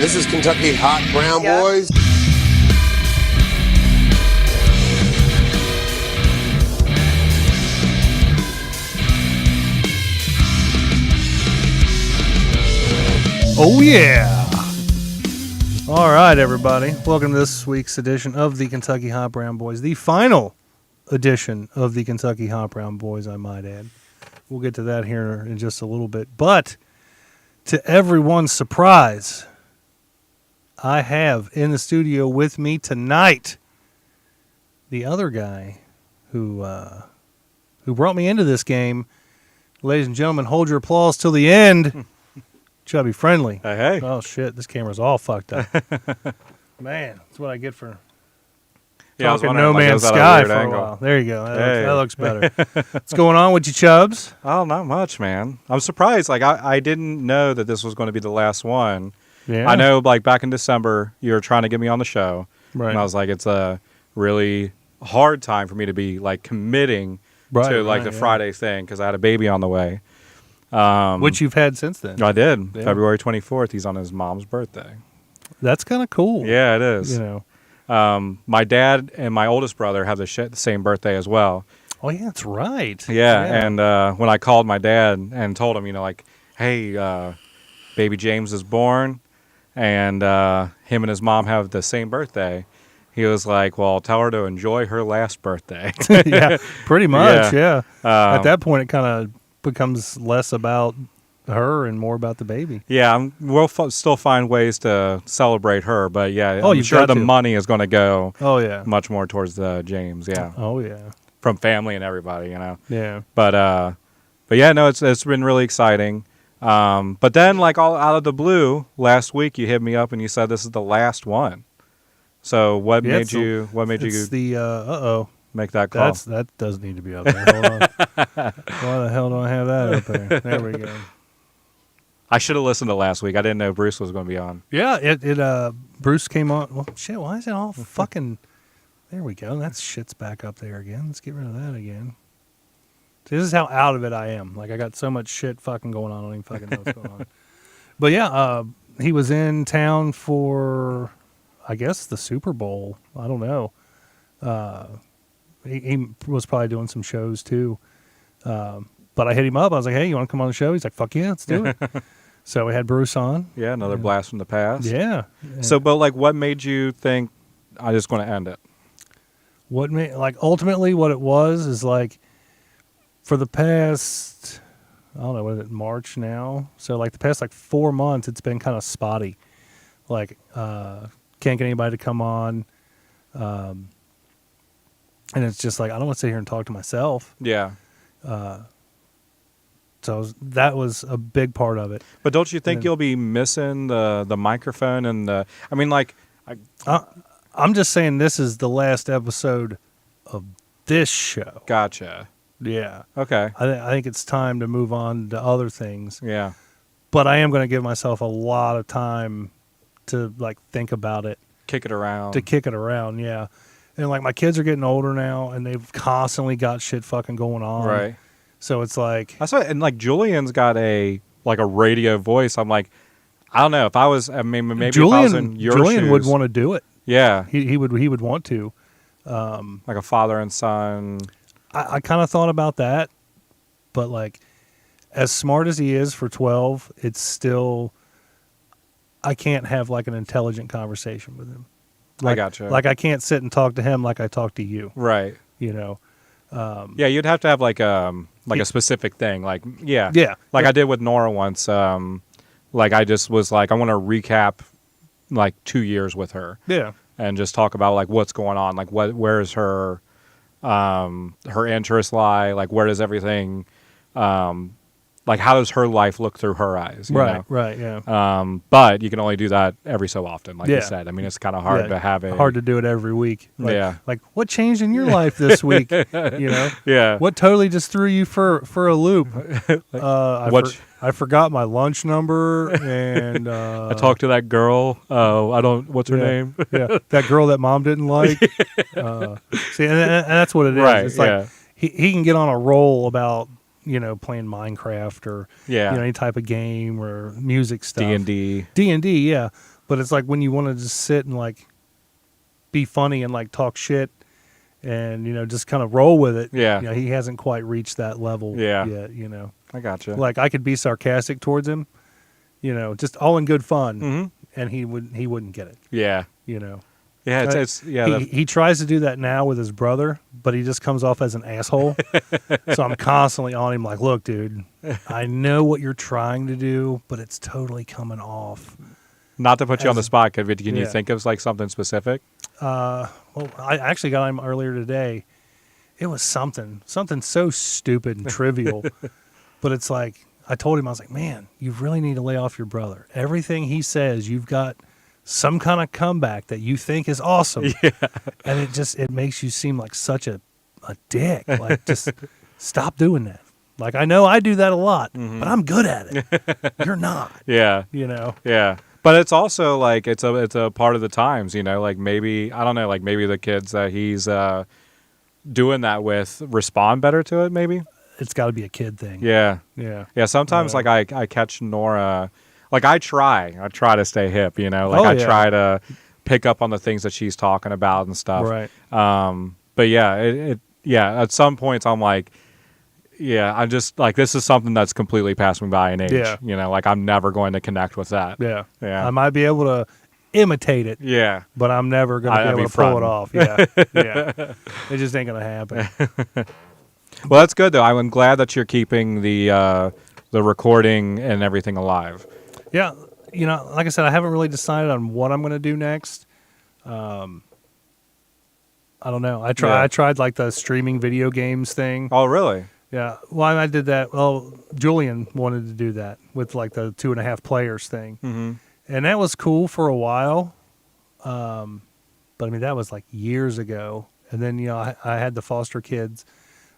And this is Kentucky Hot Brown Boys. Oh, yeah. All right, everybody. Welcome to this week's edition of the Kentucky Hot Brown Boys, the final edition of the Kentucky Hot Brown Boys, I might add. We'll get to that here in just a little bit. But to everyone's surprise, I have in the studio with me tonight the other guy who brought me into this game. Ladies and gentlemen, hold your applause till the end. Chubby Friendly. Hey. Oh, shit. This camera's all fucked up. Man, that's what I get for talking No Man's Sky for a while. There you go. That looks better. What's going on with you, Chubs? Oh, not much, man. I'm surprised. Like, I didn't know that this was going to be the last one. Yeah. I know, like, back in December, you were trying to get me on the show. Right. And I was like, it's a really hard time for me to be, like, committing to, like, the Friday thing because I had a baby on the way. Which you've had since then. I did. Yeah. February 24th. He's on his mom's birthday. That's kind of cool. Yeah, it is. You know. My dad and my oldest brother have the same birthday as well. Oh, yeah, that's right. Yeah. And when I called my dad and told him, you know, like, hey, baby James is born, and him and his mom have the same birthday, he was like, well, tell her to enjoy her last birthday. Yeah, pretty much, yeah. At that point, it kind of becomes less about her and more about the baby. Yeah, we'll still find ways to celebrate her, but yeah, I'm sure the money is going to go much more towards James, yeah. Oh, yeah. From family and everybody, you know. Yeah. But yeah, no, it's been really exciting. But then, like, all out of the blue, last week you hit me up and you said this is the last one. So what made you make that call? That does need to be up there. Hold on. Why the hell don't I have that up there? There we go. I should have listened to last week. I didn't know Bruce was going to be on. Yeah, Bruce came on. Well, shit, why is it all fucking... There we go. That shit's back up there again. Let's get rid of that again. See, this is how out of it I am. Like, I got so much shit fucking going on. I don't even fucking know what's going on. But yeah, he was in town for, I guess, the Super Bowl. I don't know. He was probably doing some shows too. But I hit him up. I was like, hey, you want to come on the show? He's like, fuck yeah, let's do it. So we had Bruce on. Yeah, another blast from the past. Yeah. So, but like, what made you think I'm just going to end it? Ultimately what it was is like, for the past, I don't know, what is it, March now? So like the past 4 months, it's been kind of spotty. Like, can't get anybody to come on. And it's just like, I don't want to sit here and talk to myself. Yeah. So that was a big part of it. But don't you think you'll be missing the microphone and the? I mean, like, I'm just saying this is the last episode of this show. Gotcha. Yeah. Okay. I think it's time to move on to other things. Yeah. But I am going to give myself a lot of time to think about it. Kick it around. Yeah. And my kids are getting older now, and they've constantly got shit fucking going on. Right. So it's like, that's what, and Julian's got a radio voice. I'm like, I don't know if I was. I mean, maybe Julian, if I was in your Julian shoes, would want to do it. Yeah. He would want to. Like a father and son. I kind of thought about that, but as smart as he is for 12, it's still, I can't have an intelligent conversation with him. I gotcha. I can't sit and talk to him like I talk to you. Right. You know. Yeah, you'd have to have a specific thing. Yeah. I did with Nora once. I just was I want to recap 2 years with her. Yeah. And just talk about what's going on. Where's her interest lie? Where does everything how does her life look through her eyes? You know? Right, yeah. But you can only do that every so often, you said. I mean, it's kind of hard to have it. Hard to do it every week. What changed in your life this week? You know? Yeah. What totally just threw you for a loop? I forgot my lunch number, and I talked to that girl. What's her name? Yeah, that girl that mom didn't like. See, and that's what it is. Right, it's he can get on a roll about playing Minecraft or any type of game or music stuff. D&D. D&D, yeah. But it's like when you want to just sit and like be funny and like talk shit and, you know, just kind of roll with it. Yeah. You know, he hasn't quite reached that level Yeah. yet, you know. I gotcha. Like I could be sarcastic towards him, you know, just all in good fun, Mm-hmm. and he wouldn't get it. Yeah. You know. Yeah, it's he tries to do that now with his brother, but he just comes off as an asshole. So I'm constantly on him like, look, dude, I know what you're trying to do, but it's totally coming off. Not to put you on the spot, can you Yeah. think of like something specific? Well, I actually got him earlier today. It was something so stupid and trivial, but it's like, I told him, I was like, man, you really need to lay off your brother. Everything he says, you've got some kind of comeback that you think is awesome. Yeah. And it makes you seem like such a dick. Like, just stop doing that. Like, I know I do that a lot, but I'm good at it. You're not. Yeah. You know? Yeah. But it's also like it's a part of the times, you know, like maybe I don't know, like maybe the kids that he's doing that with respond better to it, maybe. It's got to be a kid thing. Yeah. Yeah. Yeah, sometimes like I catch Nora, like I try to stay hip, you know, like I try to pick up on the things that she's talking about and stuff. Right. But yeah, at some points I'm like, yeah, I'm just like, this is something that's completely passed me by in age. Yeah. You know, like I'm never going to connect with that. Yeah. Yeah. I might be able to imitate it. Yeah. But I'm never going to be able to pull it off. Yeah. Yeah. It just ain't going to happen. Well, that's good though. I'm glad that you're keeping the recording and everything alive. Yeah. You know, like I said, I haven't really decided on what I'm going to do next. I don't know. I tried like the streaming video games thing. Oh, really? Yeah. Well, I did that. Well, Julian wanted to do that with like the 2.5 players thing. Mm-hmm. And that was cool for a while. But I mean, that was like years ago. And then, you know, I had the foster kids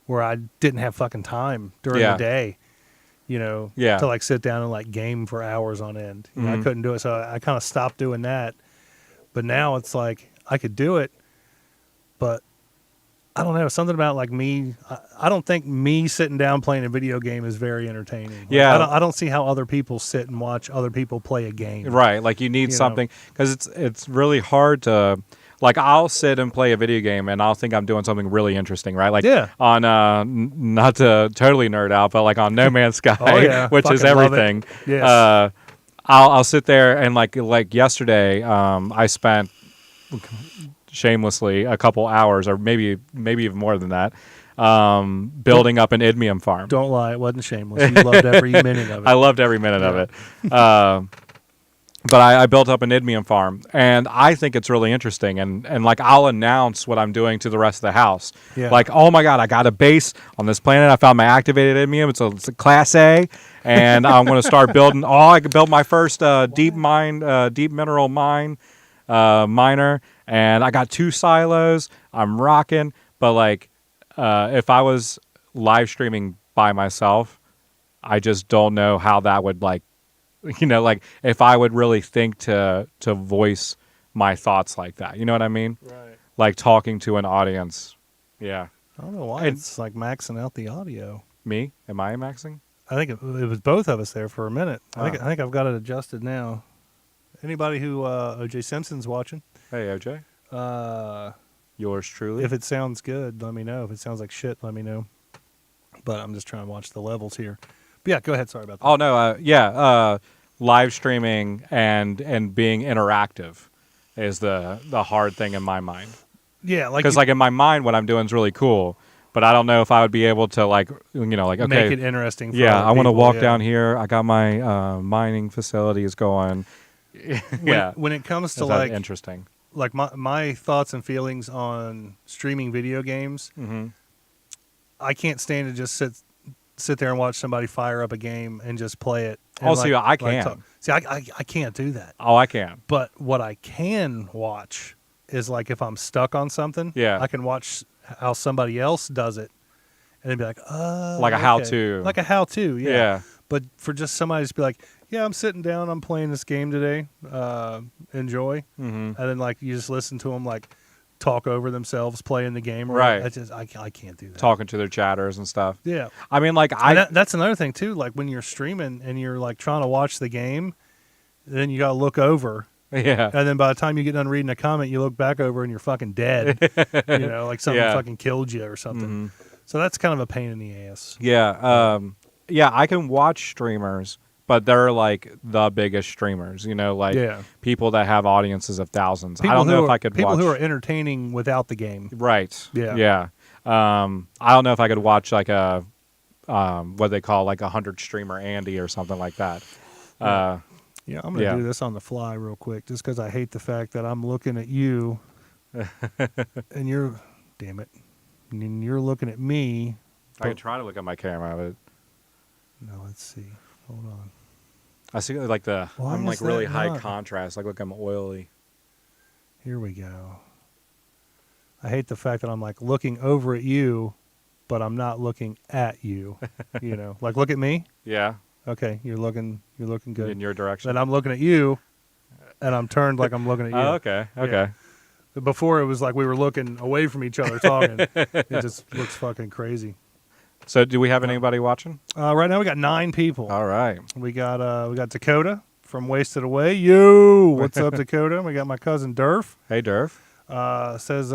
where I didn't have fucking time during the day, you know, to like sit down and like game for hours on end. You know, I couldn't do it. So I kind of stopped doing that. But now it's like I could do it, but I don't know, something about like me. I don't think me sitting down playing a video game is very entertaining. Like, Yeah. I don't see how other people sit and watch other people play a game. Right. Like you need something because it's really hard to, like I'll sit and play a video game and I'll think I'm doing something really interesting, right? Like on not to totally nerd out, but like on No Man's Sky, which is everything. Yes. I'll sit there and like yesterday, I spent shamelessly a couple hours or maybe even more than that, building up an idmium farm. Don't lie, it wasn't shameless. You loved every minute of it. I loved every minute of it. But I built up an idmium farm, and I think it's really interesting. And like I'll announce what I'm doing to the rest of the house. Yeah. Like, oh my God, I got a base on this planet. I found my activated idmium. It's a class A, and I'm going to start building. Oh, I could build my first deep mineral mine miner, and I got 2 silos. I'm rocking. But like, if I was live streaming by myself, I just don't know how that would like. You know, like if I would really think to voice my thoughts like that, you know what I mean? Right. Like talking to an audience. Yeah. I don't know why it's like maxing out the audio. Me? Am I maxing? I think it was both of us there for a minute. I think I've got it adjusted now. Anybody who OJ Simpson's watching? Hey, OJ. Yours truly. If it sounds good, let me know. If it sounds like shit, let me know. But I'm just trying to watch the levels here. But yeah, go ahead. Sorry about that. Oh no, live streaming and being interactive is the hard thing in my mind. Yeah, like because like in my mind, what I'm doing is really cool, but I don't know if I would be able to like okay, make it interesting. For I want to walk yeah. down here. I got my mining facilities going. When it comes to like interesting, like my thoughts and feelings on streaming video games, I can't stand to just sit there and watch somebody fire up a game and just play it. Oh, see, I can. I can't do that. Oh, I can. But what I can watch is like if I'm stuck on something, I can watch how somebody else does it and then be like, like a how-to. Like a how-to, yeah. But for just somebody to be like, yeah, I'm sitting down, I'm playing this game today, enjoy. And then like you just listen to them like talk over themselves playing the game. Right. I can't do that. Talking to their chatters and stuff. Yeah. I mean, like that's another thing too. Like when you're streaming and you're like trying to watch the game, then you got to look over Yeah. And then by the time you get done reading a comment, you look back over and you're fucking dead. Like something fucking killed you or something. So that's kind of a pain in the ass. Yeah. I can watch streamers, but they're like the biggest streamers, people that have audiences of thousands. I don't know if I could people watch who are entertaining without the game. Right. Yeah. Yeah. I don't know if I could watch like a what they call like 100 streamer Andy or something like that. I'm gonna do this on the fly real quick, just because I hate the fact that I'm looking at you, and you're, damn it, and you're looking at me. I can try to look at my camera, but no. Let's see. Hold on. I see like I'm like really high contrast. Like look, I'm oily. Here we go. I hate the fact that I'm like looking over at you, but I'm not looking at you. Like look at me. Yeah. Okay, you're looking good. In your direction. Then I'm looking at you, and I'm turned like I'm looking at you. Oh, okay. Okay. Yeah. Before it was like we were looking away from each other talking. It just looks fucking crazy. So, do we have anybody watching? Right now we got 9 people. All right. We got Dakota from Wasted Away. Yo, what's up, Dakota? We got my cousin Durf. Hey, Durf. Says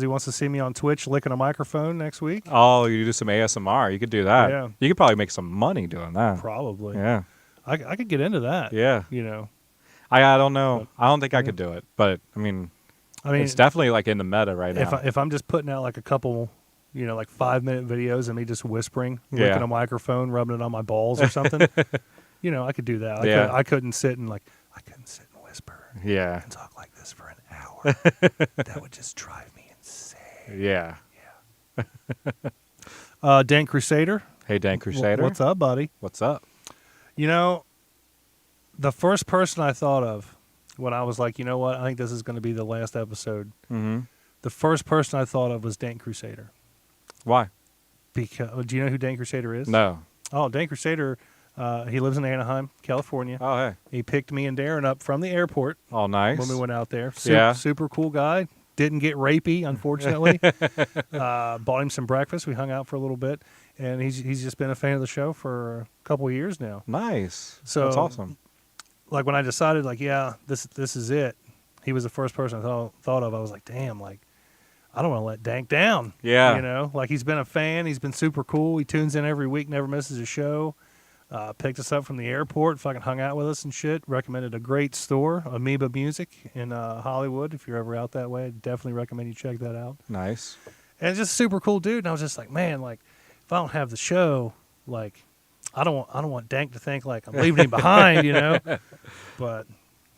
he wants to see me on Twitch licking a microphone next week. Oh, you do some ASMR. You could do that. Yeah. You could probably make some money doing that. Probably. Yeah. I could get into that. Yeah. I don't know. I don't think I could do it, but I mean, it's definitely like in the meta right now. If I'm just putting out like a couple, like 5-minute videos of me just whispering, licking a microphone, rubbing it on my balls or something, I could do that. I couldn't sit and whisper. Yeah. And talk like this for an hour. That would just drive me insane. Yeah. Yeah. Dan Crusader. Hey, Dan Crusader. What's up, buddy? What's up? The first person I thought of when I was like, you know what? I think this is going to be the last episode. Mm-hmm. The first person I thought of was Dan Crusader. Why? Because do you know who Dan Crusader is? No. Oh, Dan Crusader. He lives in Anaheim, California. Oh, hey. He picked me and Darren up from the airport. Oh, nice. When we went out there. Super cool guy. Didn't get rapey, unfortunately. Bought him some breakfast. We hung out for a little bit. And he's just been a fan of the show for a couple of years now. Nice. So that's awesome. Like when I decided, this is it. He was the first person I thought of. I was like, damn, I don't want to let Dank down. Yeah. He's been a fan. He's been super cool. He tunes in every week, never misses a show. Picked us up from the airport, fucking hung out with us and shit. Recommended a great store, Amoeba Music in Hollywood. If you're ever out that way, I'd definitely recommend you check that out. Nice. And just a super cool dude. And I was just like, man, if I don't have the show, I don't want Dank to think I'm leaving him behind, But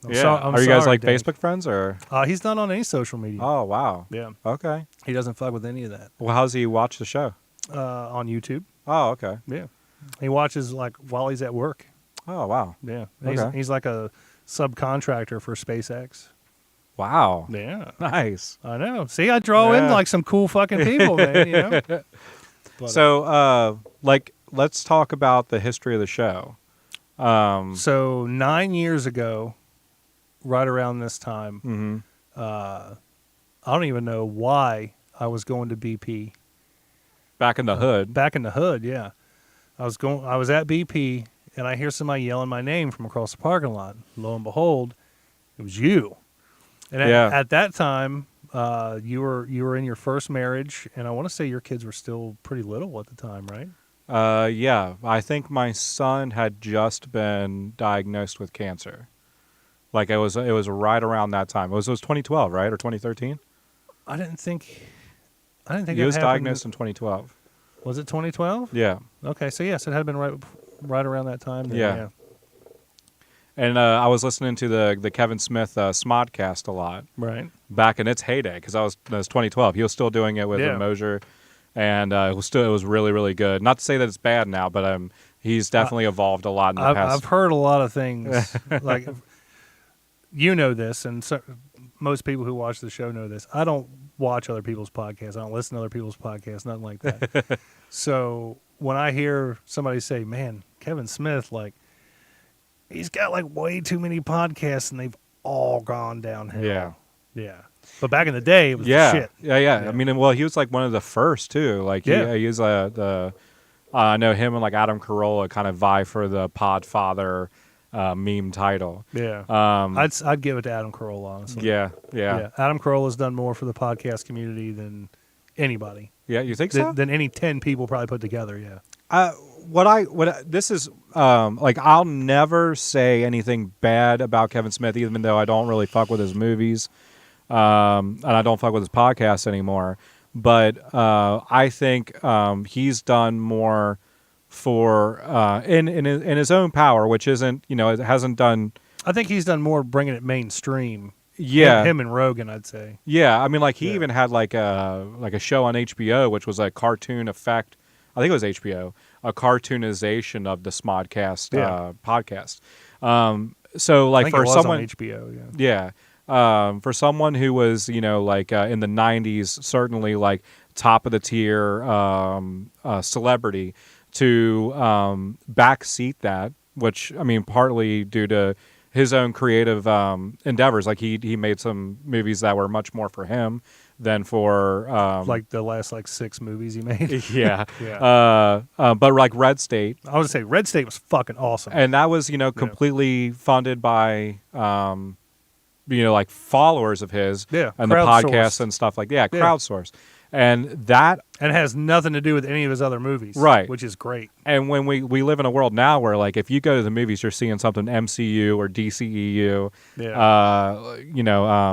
I'm sorry. Are you guys Dank. Facebook friends or? He's not on any social media. Oh wow. Yeah. Okay. He doesn't fuck with any of that. Well, how's he watch the show? On YouTube. Oh, okay. Yeah. He watches while he's at work. Oh wow. Yeah. Okay. He's like a subcontractor for SpaceX. Wow. Yeah. Nice. I know. See, I draw in some cool fucking people, man. But, so, let's talk about the history of the show. So 9 years ago, right around this time, I don't even know why I was going to BP. Back in the hood. Back in the hood, yeah. I was at BP and I hear somebody yelling my name from across the parking lot. Lo and behold, it was you. And at that time, you were in your first marriage, and I want to say your kids were still pretty little at the time, right? Yeah. I think my son had just been diagnosed with cancer. It was right around that time. It was 2012, right, or 2013? I didn't think he was diagnosed in 2012. Was it 2012? Yeah. Okay, so yes, it had been right around that time. Then, yeah. And I was listening to the Kevin Smith Smodcast a lot. Right. Back in its heyday, because it was 2012. He was still doing it with Mosier, and it was really, really good. Not to say that it's bad now, but he's definitely evolved a lot in the past. I've heard a lot of things. This, and so, most people who watch the show know this. I don't watch other people's podcasts. I don't listen to other people's podcasts, nothing like that. So when I hear somebody say, man, Kevin Smith, he's got way too many podcasts and they've all gone downhill. Yeah. Yeah. But back in the day, it was the shit. Yeah. I mean, he was one of the first too. He was I know him and Adam Carolla kind of vie for the Podfather meme title. Yeah. I'd give it to Adam Carolla, honestly. Yeah. Adam Carolla's done more for the podcast community than anybody. Yeah, you think so? Than any 10 people probably put together, yeah. This is like, I'll never say anything bad about Kevin Smith, even though I don't really fuck with his movies, and I don't fuck with his podcast anymore. But I think he's done more for in his own power, which isn't, it hasn't done. I think he's done more bringing it mainstream. Yeah, him and Rogan, I'd say. Yeah, I mean, like he even had like a show on HBO, which was a cartoon effect. I think it was HBO, a cartoonization of the Smodcast podcast. So like, for someone on HBO, for someone who was, like in the 90s, certainly like top of the tier celebrity, to backseat that, which, I mean, partly due to his own creative endeavors. Like he made some movies that were much more for him than for like the last 6 movies he made. Yeah. But like Red State, I would say Red State was fucking awesome, and that was completely funded by like followers of his, and the podcast and stuff like that. Crowdsourced. And it has nothing to do with any of his other movies, right? Which is great. And when we live in a world now where, like, if you go to the movies, you're seeing something MCU or DCEU.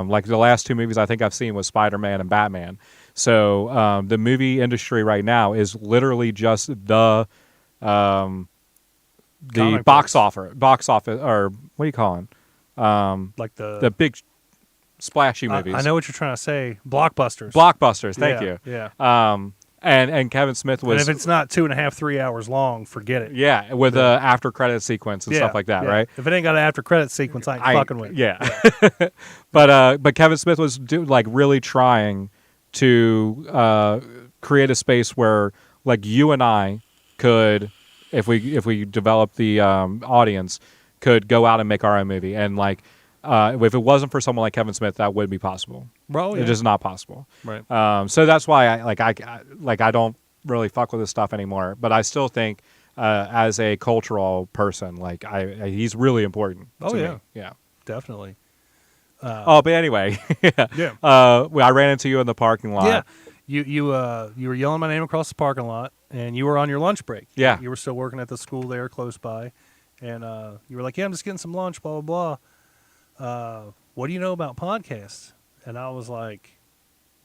Like the last 2 movies I think I've seen was Spider-Man and Batman. So the movie industry right now is literally just the box office, or what do you call it? Like the big splashy movies. I know what you're trying to say. Blockbusters. Thank you. Yeah. And Kevin Smith was. And if it's not 2.5, 3 hours long, forget it. Yeah, with the after credit sequence and stuff like that, right? If it ain't got an after credit sequence, I ain't fucking with it. Yeah. But Kevin Smith was really trying to create a space where, like, you and I could, if we develop the audience, could go out and make our own movie. And like, if it wasn't for someone like Kevin Smith, that would be possible. Bro, It is not possible. Right. So that's why I don't really fuck with this stuff anymore. But I still think, as a cultural person, like he's really important. Oh, to yeah. me. Yeah. Definitely. But anyway, yeah. I ran into you in the parking lot. Yeah. You were yelling my name across the parking lot, and you were on your lunch break. Yeah. You were still working at the school there close by, and you were like, "Yeah, I'm just getting some lunch." Blah blah blah. What do you know about podcasts? And I was like,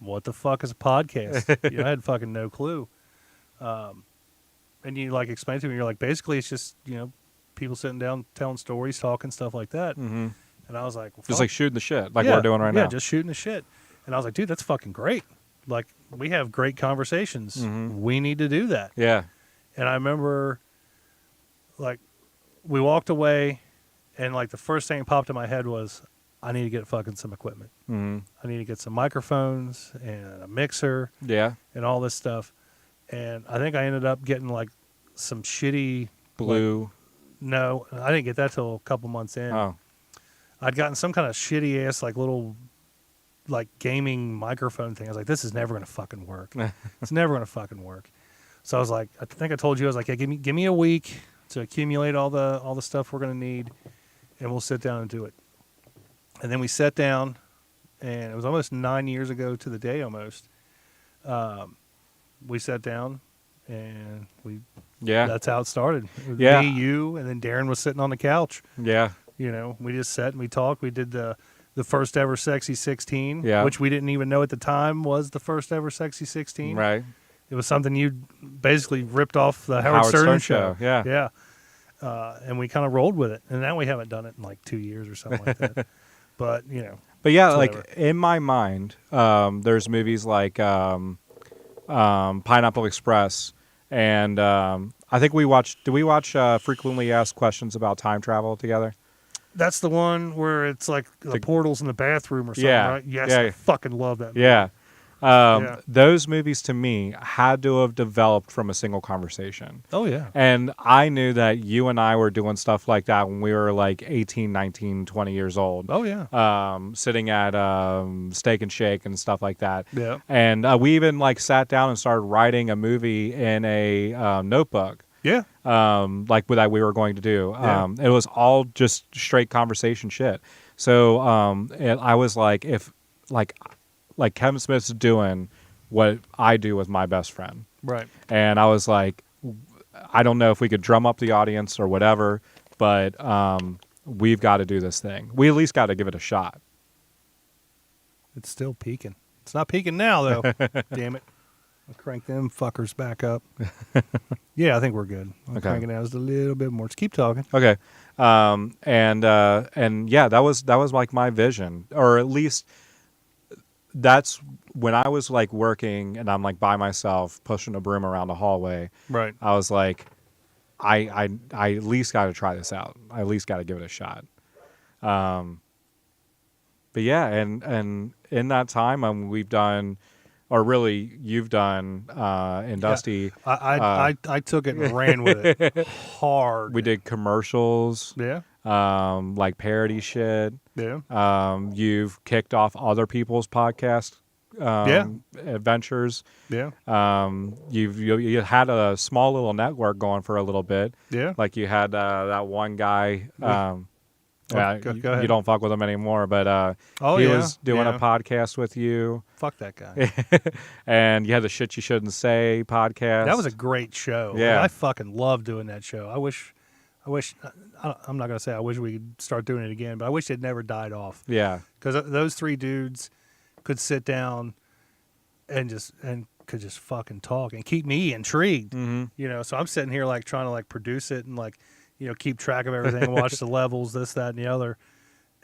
"What the fuck is a podcast?" I had fucking no clue. And you explained to me, you're like, basically, it's just people sitting down telling stories, talking, stuff like that. Mm-hmm. And I was like, just like shooting the shit, like we're doing right now. Yeah, just shooting the shit. And I was like, dude, that's fucking great. Like, we have great conversations. Mm-hmm. We need to do that. Yeah. And I remember, we walked away, and the first thing that popped in my head was, I need to get fucking some equipment. Mm-hmm. I need to get some microphones and a mixer. Yeah. And all this stuff. And I think I ended up getting some shitty Blue. No, I didn't get that till a couple months in. Oh. I'd gotten some kind of shitty ass little gaming microphone thing. I was like, this is never gonna fucking work. It's never gonna fucking work. So I was like, I think I told you, I was like, yeah, give me a week to accumulate all the stuff we're gonna need, and we'll sit down and do it. And then we sat down, and it was almost 9 years ago to the day almost. We sat down, and that's how it started. It was me, you, and then Darren was sitting on the couch. Yeah. We just sat and we talked. We did the first ever Sexy 16, which we didn't even know at the time was the first ever Sexy 16. Right. It was something you basically ripped off the Howard Stern show. Yeah. Yeah. And we kind of rolled with it. And now we haven't done it in 2 years or something like that. But, But yeah, in my mind, there's movies like Pineapple Express, and I think did we watch Frequently Asked Questions About Time Travel together? That's the one where it's the portals in the bathroom or something, right? Yes, I fucking love that movie. Yeah. Those movies to me had to have developed from a single conversation. Oh, yeah. And I knew that you and I were doing stuff like that when we were 18, 19, 20 years old. Oh, yeah. Sitting at Steak and Shake and stuff like that. Yeah. And we even sat down and started writing a movie in a notebook. Yeah. Like that we were going to do. It was all just straight conversation shit. So and I was like, if like Kevin Smith's doing what I do with my best friend. Right. And I was like, I don't know if we could drum up the audience or whatever, but we've got to do this thing. We at least got to give it a shot. It's still peaking. It's not peaking now, though. Damn it. I'll crank them fuckers back up. Yeah, I think we're good. I'll crank it down just a little bit more. Just keep talking. Okay. And yeah, that was like my vision, or at least that's when I was like working and I'm like by myself pushing a broom around the hallway. Right. I was like, I at least got to try this out. I at least got to give it a shot. But yeah, and in that time, we've done, or really you've done, and Dusty. I took it and ran with it hard. We did commercials. Yeah. Like parody shit. Yeah. You've kicked off other people's podcast adventures. Yeah. You had a small little network going for a little bit. Yeah. Like you had that one guy. Go ahead. You don't fuck with him anymore, but he was doing a podcast with you. Fuck that guy. And you had the Shit You Shouldn't Say podcast. That was a great show. Yeah. I fucking love doing that show. I'm not going to say I wish we could start doing it again, but I wish it never died off. Yeah. Because those three dudes could sit down and could just fucking talk and keep me intrigued. Mm-hmm. You know, so I'm sitting here like trying to like produce it and like, you know, keep track of everything, watch the levels, this, that, and the other.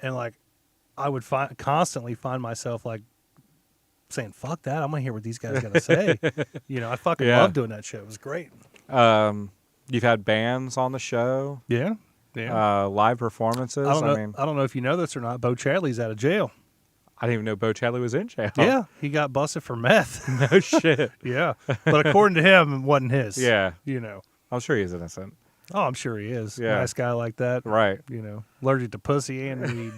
And like, I would constantly find myself like saying, fuck that. I'm going to hear what these guys got to say. You know, I fucking love doing that show. It was great. You've had bands on the show. Yeah. Yeah. Live performances. I don't know if you know this or not. Bo Chadley's out of jail. I didn't even know Bo Chadley was in jail. Yeah. He got busted for meth. No shit. Yeah. But according to him, it wasn't his. Yeah. You know. I'm sure he's innocent. Oh, I'm sure he is. Yeah. Nice guy like that. Right. You know, allergic to pussy and weed.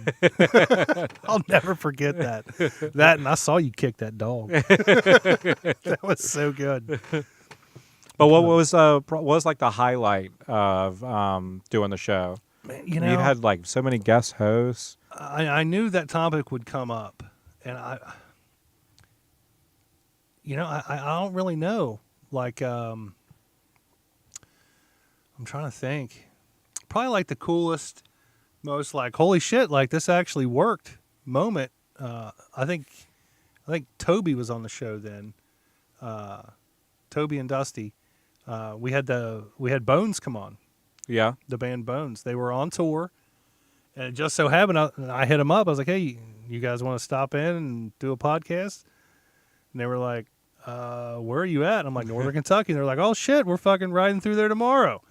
I'll never forget that. That, and I saw you kick that dog. That was so good. But what was like the highlight of doing the show? Man, you know, you had like so many guest hosts. I knew that topic would come up, and I don't really know. Like, I'm trying to think. Probably like the coolest, most like holy shit, like this actually worked moment. I think Toby was on the show then. Toby and Dusty. We had Bones come on. Yeah. The band Bones. They were on tour, and it just so happened I hit them up. I was like, "Hey, you guys want to stop in and do a podcast?" And they were like, "Where are you at?" I'm like, "Northern Kentucky." And they're like, "Oh shit, we're fucking riding through there tomorrow."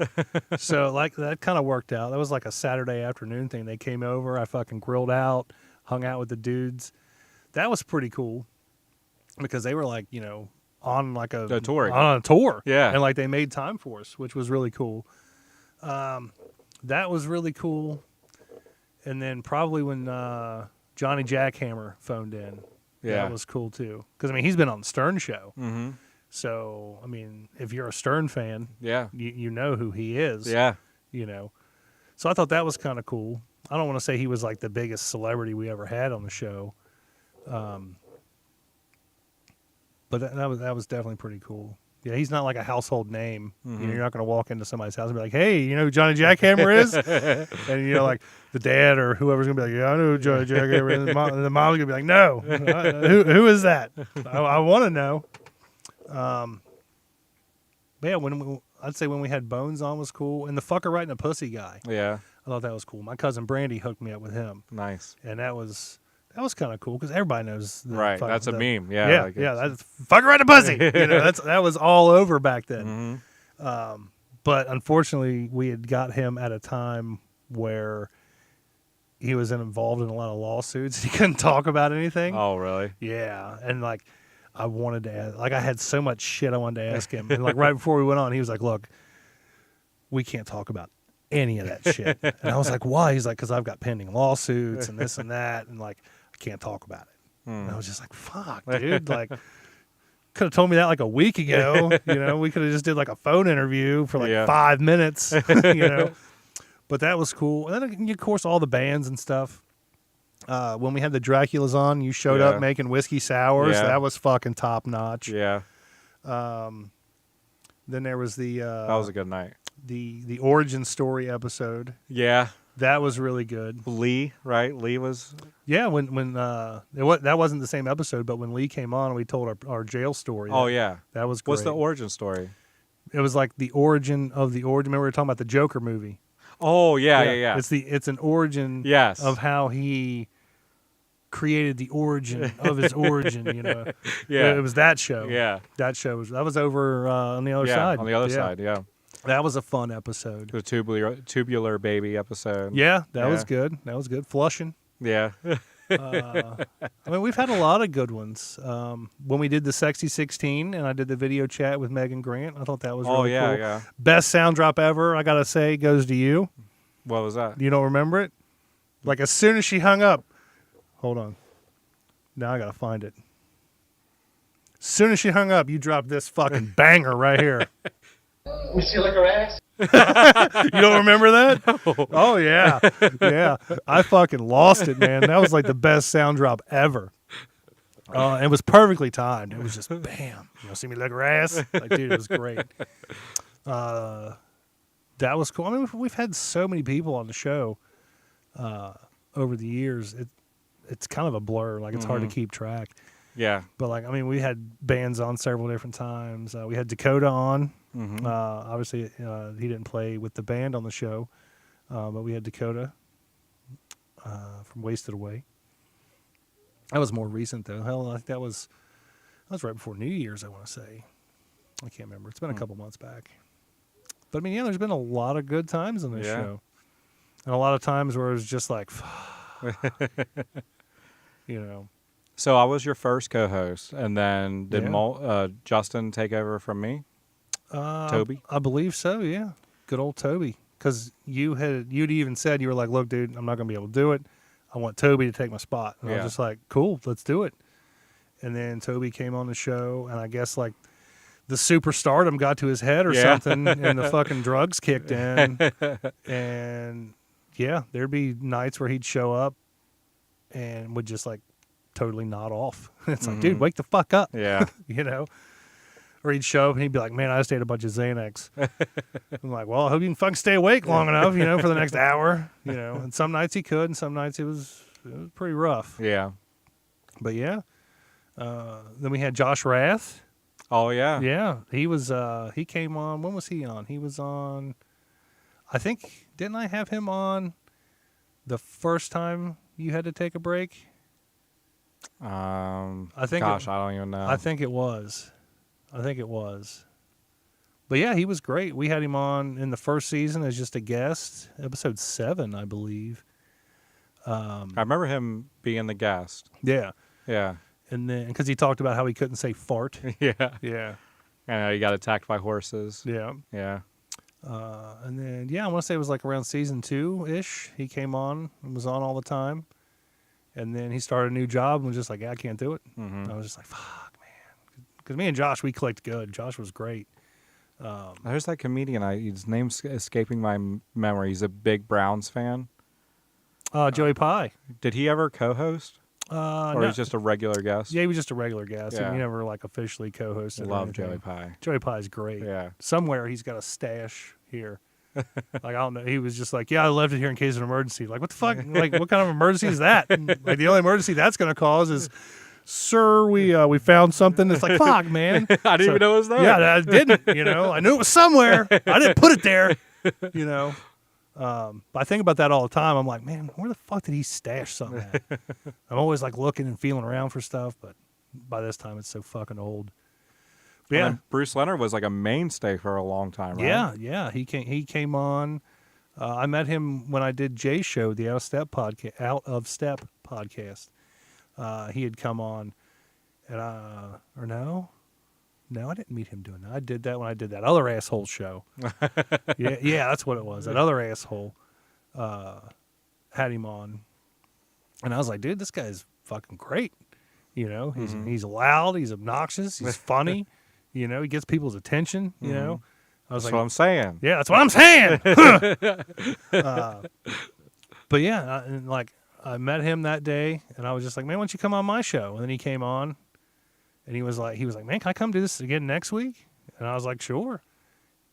So like that kind of worked out. That was like a Saturday afternoon thing. They came over. I fucking grilled out, hung out with the dudes. That was pretty cool because they were like, you know, on like a tour. On a tour. Yeah. And like they made time for us, which was really cool. That was really cool. And then probably when Johnny Jackhammer phoned in, that was cool too. Because I mean, he's been on the Stern Show. Mm-hmm. So I mean, if you're a Stern fan, yeah, you know who he is. Yeah, you know. So I thought that was kind of cool. I don't want to say he was like the biggest celebrity we ever had on the show, but that was definitely pretty cool. Yeah, he's not like a household name. Mm-hmm. You know, you're not going to walk into somebody's house and be like, "Hey, you know who Johnny Jackhammer is?" And you know, like the dad or whoever's going to be like, "Yeah, I know who Johnny Jackhammer is." And the mom's going to be like, "No, who is that? I want to know." But yeah, I'd say when we had Bones on was cool, and the fucker writing a pussy guy. Yeah, I thought that was cool. My cousin Brandy hooked me up with him. Nice, and that was kind of cool because everybody knows. Right, that's a meme. Yeah, yeah, like yeah. That's fucker writing a pussy. You know, that was all over back then. Mm-hmm. But unfortunately, we had got him at a time where he was involved in a lot of lawsuits. He couldn't talk about anything. Oh, really? Yeah, and like. I wanted to ask, like I had so much shit I wanted to ask him. And like right before we went on, he was like, "Look, we can't talk about any of that shit." And I was like, "Why?" He's like, "Because I've got pending lawsuits and this and that, and like I can't talk about it." And I was just like, "Fuck, dude!" Like, could have told me that like a week ago. We could have just did like a phone interview for like 5 minutes. But that was cool. And then, of course, all the bands and stuff. When we had the Draculas on, you showed up making whiskey sours. Yeah. That was fucking top notch. Yeah. Then there was the that was a good night. The origin story episode. Yeah. That was really good. Lee, right? Lee was... Yeah, when that wasn't the same episode, but when Lee came on, we told our jail story. Oh, yeah. That was great. What's the origin story? It was like the origin of the origin. Remember we were talking about the Joker movie. Oh, yeah. It's an origin of how he created the origin of his origin, Yeah. It was that show. Yeah. That was over on the other side. On the other side, yeah. That was a fun episode. The tubular baby episode. Yeah, that was good. That was good. Flushing. Yeah. I mean, we've had a lot of good ones. When we did the Sexy 16 and I did the video chat with Megan Grant, I thought that was really cool. Yeah. Best sound drop ever, I got to say, goes to you. What was that? You don't remember it? Like as soon as she hung up. Hold on. Now I got to find it. As soon as she hung up, you dropped this fucking banger right here. We see like her ass. You don't remember that? No. Oh, yeah. Yeah. I fucking lost it, man. That was like the best sound drop ever. It was perfectly timed. It was just bam. See me like her ass? Like, dude, it was great. That was cool. I mean, we've had so many people on the show over the years. It's kind of a blur. Like, it's hard to keep track. Yeah. But, like, I mean, we had bands on several different times. We had Dakota on. Mm-hmm. Obviously, he didn't play with the band on the show, but we had Dakota from Wasted Away. That was more recent, though. Hell, I think that was right before New Year's, I want to say. I can't remember. It's been a couple months back. But, I mean, yeah, there's been a lot of good times on this show. And a lot of times where it was just like, So I was your first co-host, and then did Justin take over from me? Toby? I believe so, yeah. Good old Toby. Because you'd even said, you were like, look, dude, I'm not going to be able to do it. I want Toby to take my spot. And I was just like, cool, let's do it. And then Toby came on the show, and I guess like the superstardom got to his head or something, and the fucking drugs kicked in. And yeah, there'd be nights where he'd show up and would just like totally nod off. It's like, dude, wake the fuck up. Yeah. Or he'd show up and he'd be like, man, I just ate a bunch of Xanax. I'm like, well, I hope you can fucking stay awake long enough, for the next hour, And some nights he could, and some nights it was pretty rough. Yeah. But yeah. Then we had Josh Rath. Oh, yeah. Yeah. He was, he came on, when was he on? He was on, I think, didn't I have him on the first time you had to take a break? I don't even know. I think it was. But yeah, he was great. We had him on in the first season as just a guest, episode 7, I believe. I remember him being the guest. Yeah. Yeah. And then, because he talked about how he couldn't say fart. Yeah. Yeah. And he got attacked by horses. Yeah. Yeah. And then, I want to say it was like around season 2-ish. He came on and was on all the time. And then he started a new job and was just like, I can't do it. Mm-hmm. I was just like, fuck, man. Because me and Josh, we clicked good. Josh was great. There's that comedian. His name's escaping my memory. He's a big Browns fan. Joey Pye. Did he ever co-host? Or no. he's just a regular guest? Yeah, he was just a regular guest. Yeah. He never like officially co-hosted. Love Joey Pye. Joey Pye's great. Yeah. Somewhere he's got a stash here. Like, I don't know. He was just like, yeah, I left it here in case of an emergency. Like, what the fuck? Like, what kind of emergency is that? And, like, the only emergency that's going to cause is, sir, we found something. It's like, fuck, man. I didn't even know it was there. Yeah, I didn't. I knew it was somewhere. I didn't put it there. But I think about that all the time. I'm like, man, where the fuck did he stash something at? I'm always like looking and feeling around for stuff, but by this time it's so fucking old. But yeah, Bruce Leonard was like a mainstay for a long time, right? Yeah. He came on. I met him when I did Jay's show, the Out of Step podcast. He had come on, and or no, I didn't meet him doing that. I did that when I did that other asshole show. yeah, that's what it was. That other asshole had him on, and I was like, dude, this guy's fucking great. You know, he's loud, he's obnoxious, he's funny. You know, he gets people's attention. You know, I was That's like, what I'm saying. yeah, that's what I'm saying. But yeah, and like I met him that day, and I was just like, man, why don't you come on my show? And then he came on, and he was like, man, can I come do this again next week? And I was like, sure.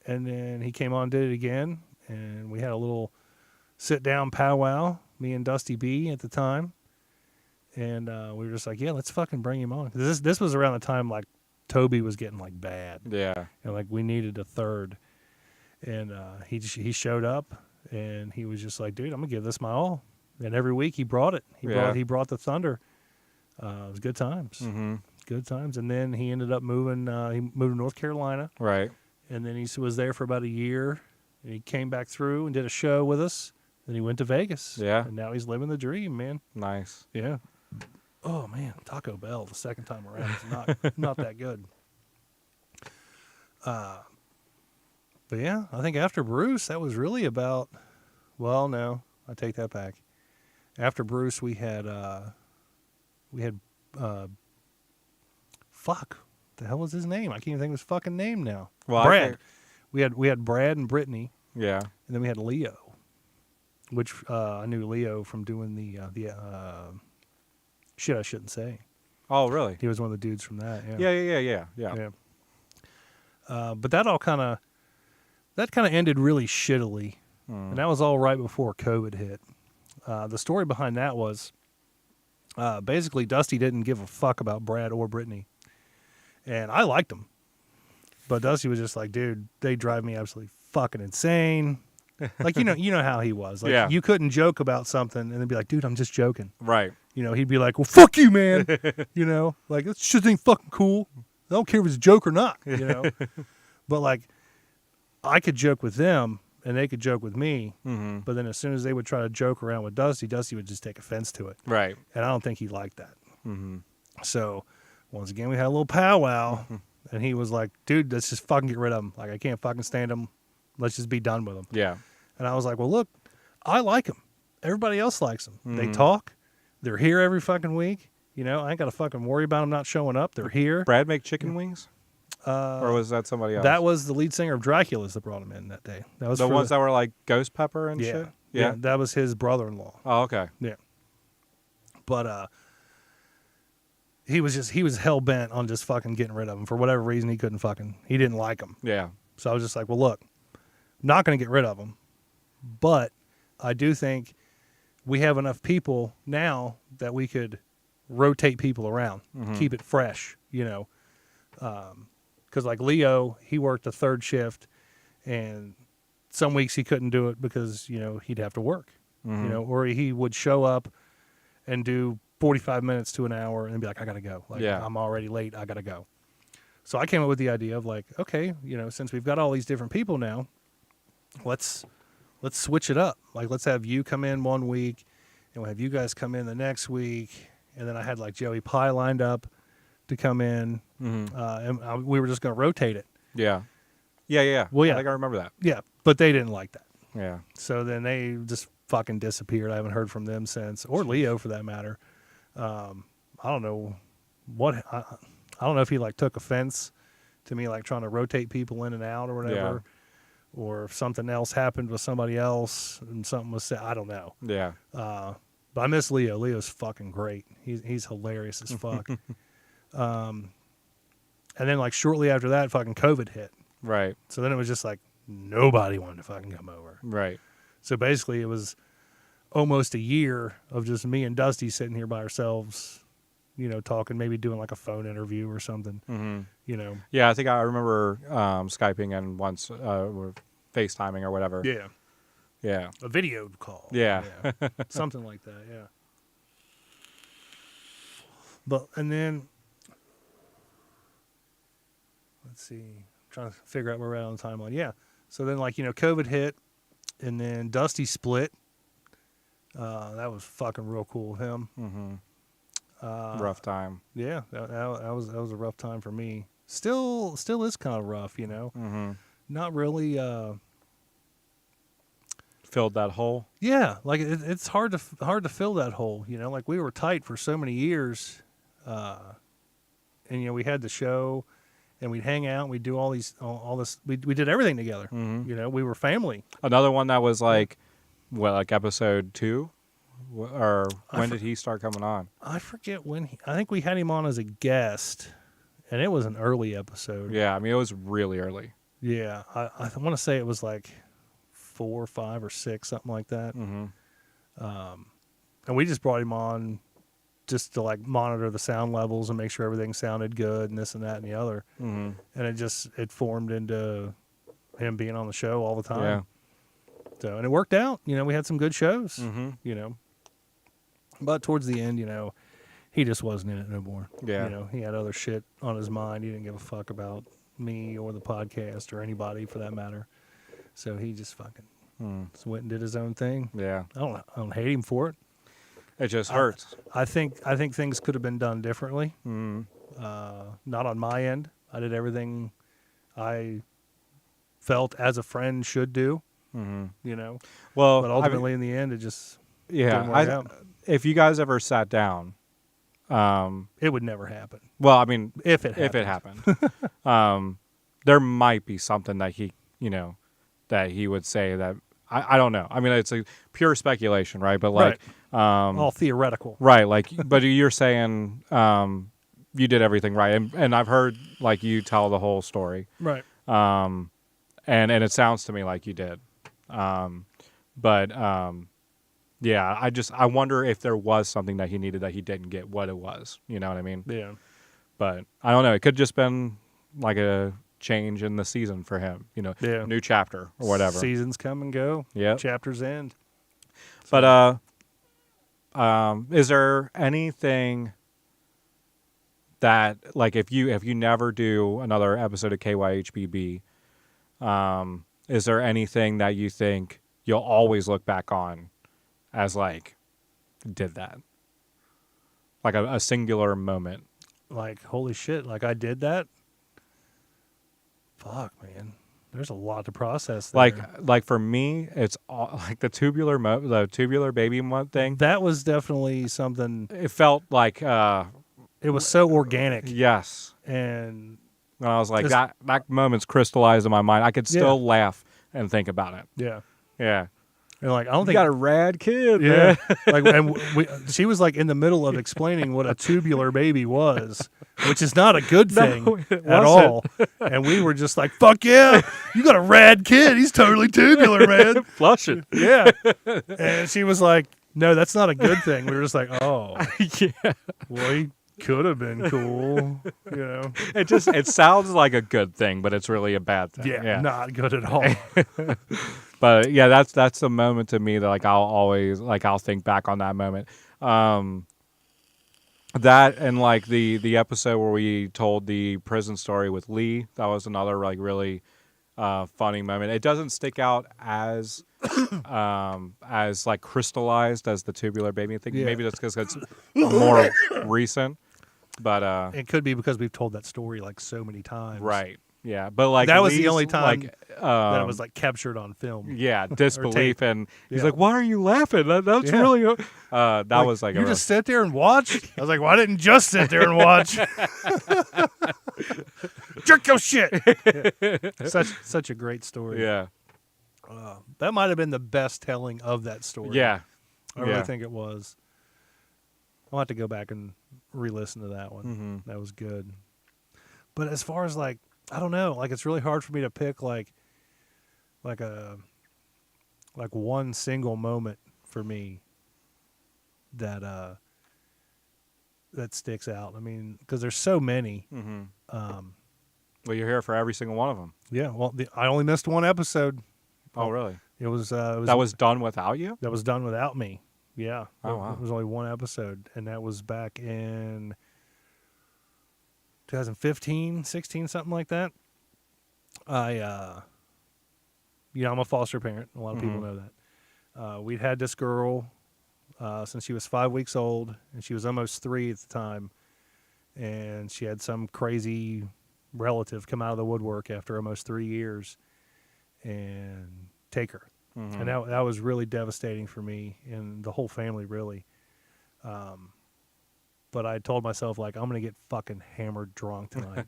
And then he came on, and did it again, and we had a little sit down powwow, me and Dusty B at the time, and we were just like, yeah, let's fucking bring him on. This was around the time like Toby was getting like bad, Yeah. and like we needed a third, and he showed up, and he was just like, dude, I'm gonna give this my all. And every week he brought it. He brought the thunder. It was good times. Good times. And then he ended up moving. He moved to North Carolina. Right. And then he was there for about a year. And he came back through and did a show with us. Then he went to Vegas. Yeah. And now he's living the dream, man. Nice. Yeah. Oh man, Taco Bell the second time around is not that good. But yeah, I think after Bruce, that was really about. Well, no, I take that back. After Bruce, we had fuck, the hell was his name? I can't even think of his fucking name now. Well, Brad. We had Brad and Brittany. Yeah. And then we had Leo, which I knew Leo from doing the shit I shouldn't say. Oh, really? He was one of the dudes from that. Yeah. Yeah. But that kind of ended really shittily, and that was all right before COVID hit. The story behind that was basically Dusty didn't give a fuck about Brad or Brittany, and I liked them, but Dusty was just like, dude, they drive me absolutely fucking insane. Like, you know how he was. Like, you couldn't joke about something and then be like, dude, I'm just joking. Right. You know, he'd be like, well, fuck you, man. You know, like, this shit ain't fucking cool. I don't care if it's a joke or not, you know. But, like, I could joke with them and they could joke with me. Mm-hmm. But then as soon as they would try to joke around with Dusty would just take offense to it. Right. And I don't think he liked that. Mm-hmm. So, once again, we had a little powwow. And he was like, dude, let's just fucking get rid of him. Like, I can't fucking stand him. Let's just be done with him. Yeah. And I was like, well, look, I like him. Everybody else likes him. Mm-hmm. They talk. They're here every fucking week. You know, I ain't got to fucking worry about them not showing up. They're here. Brad make chicken wings? Or was that somebody else? That was the lead singer of Dracula's that brought him in that day. That was the ones that were like ghost pepper and yeah, shit? Yeah. That was his brother-in-law. Oh, okay. Yeah. But he was hell-bent on just fucking getting rid of him. For whatever reason, he didn't like him. Yeah. So I was just like, well, look, I'm not going to get rid of him. But I do think we have enough people now that we could rotate people around, keep it fresh, you know. Because like Leo, he worked a third shift, and some weeks he couldn't do it because, you know, he'd have to work, you know, or he would show up and do 45 minutes to an hour and be like, I got to go. Like, I'm already late. I got to go. So I came up with the idea of like, okay, you know, since we've got all these different people now, let's switch it up. Like, let's have you come in one week, and we'll have you guys come in the next week. And then I had like Joey Pie lined up to come in, and we were just going to rotate it. Yeah. Yeah. Well, yeah. I think I remember that. Yeah, but they didn't like that. Yeah. So then they just fucking disappeared. I haven't heard from them since, or Leo for that matter. I don't know I don't know if he like took offense to me like trying to rotate people in and out or whatever. Yeah. Or if something else happened with somebody else and something was said, I don't know. Yeah. But I miss Leo. Leo's fucking great. He's hilarious as fuck. And then like shortly after that, fucking COVID hit. Right. So then it was just like nobody wanted to fucking come over. Right. So basically it was almost a year of just me and Dusty sitting here by ourselves, you know, talking, maybe doing like a phone interview or something, you know. Yeah, I think I remember Skyping and once or FaceTiming or whatever. Yeah. Yeah. A video call. Yeah. Something like that, yeah. But, and then, let's see, I'm trying to figure out where we're at on the timeline. Yeah. So then, like, you know, COVID hit, and then Dusty split. That was fucking real cool with him. Rough time. Yeah, that was a rough time for me. Still is kind of rough, you know. Not really. Filled that hole. Yeah, like it's hard to fill that hole, you know. Like we were tight for so many years, and we had the show, and we'd hang out, and we'd do all this. We did everything together. Mm-hmm. We were family. Another one that was like episode 2, or when did he start coming on? I forget when. I think we had him on as a guest, and it was an early episode. Yeah, I mean it was really early. Yeah, I want to say it was like 4 or 5 or 6, something like that. Mm-hmm. And we just brought him on just to like monitor the sound levels and make sure everything sounded good and this and that and the other. Mm-hmm. And it formed into him being on the show all the time. Yeah. So, and it worked out. We had some good shows. Mm-hmm. But towards the end, he just wasn't in it no more. Yeah. He had other shit on his mind. He didn't give a fuck about me or the podcast or anybody for that matter. So he just fucking just went and did his own thing. Yeah. I don't hate him for it. It just hurts. I think things could have been done differently. Mm-hmm. Not on my end. I did everything I felt as a friend should do. Mm-hmm. Well, but ultimately in the end, it just didn't work out. If you guys ever sat down, it would never happen. Well, I mean, if it happened, there might be something that that he would say that I don't know. I mean, it's a pure speculation, right? But like, all theoretical, right? Like, but you're saying you did everything right, and I've heard like you tell the whole story, right? And it sounds to me like you did, but yeah, I wonder if there was something that he needed that he didn't get, what it was. You know what I mean? Yeah. But I don't know. It could just been like a change in the season for him. New chapter or whatever. Seasons come and go. Yeah. Chapters end. So. But is there anything that, like, if you never do another episode of KYHBB, is there anything that you think you'll always look back on as like did that, like a singular moment? Like, holy shit! Like, I did that. Fuck, man. There's a lot to process there. Like for me, it's all, like the tubular baby thing. That was definitely something. It felt like it was so organic. Yes. And I was like, that moment's crystallized in my mind. I could still laugh and think about it. Yeah. Yeah. And like, I don't think you got a rad kid. Yeah. Man. Like, and she was like in the middle of explaining what a tubular baby was, which is not a good thing at all. And we were just like, fuck yeah, you got a rad kid. He's totally tubular, man. Flush it. Yeah. And she was like, no, that's not a good thing. We were just like, oh, yeah. Well, he could have been cool. It sounds like a good thing, but it's really a bad thing. Yeah. Not good at all. But yeah, that's a moment to me that like I'll always I'll think back on that moment. That and like the episode where we told the prison story with Lee, that was another like really funny moment. It doesn't stick out as like crystallized as the tubular baby thing. Yeah. Maybe that's because it's more recent. But it could be because we've told that story like so many times. Right. Yeah, but like that was the only time like, that it was like captured on film. Yeah, disbelief, and he's like, "Why are you laughing? That's really." That like, was like you just sit there and watch. I was like, "Well, I didn't just sit there and watch." Jerk your shit. Yeah. Such a great story. Yeah, that might have been the best telling of that story. Yeah, I really think it was. I'll have to go back and re-listen to that one. Mm-hmm. That was good. But as far as like, I don't know, like it's really hard for me to pick like one single moment for me that sticks out. I mean, because there's so many. Mm-hmm. Well, you're here for every single one of them. Yeah. Well, I only missed one episode. Oh, really? It was that was done without you? That was done without me. Yeah. Oh, wow. It was only one episode, and that was back in 2015, 16, something like that. I'm a foster parent. A lot of people know that. We'd had this girl since she was 5 weeks old, and she was almost 3 at the time. And she had some crazy relative come out of the woodwork after almost 3 years and take her. Mm-hmm. And that was really devastating for me and the whole family, really. but I told myself, like, I'm going to get fucking hammered drunk tonight.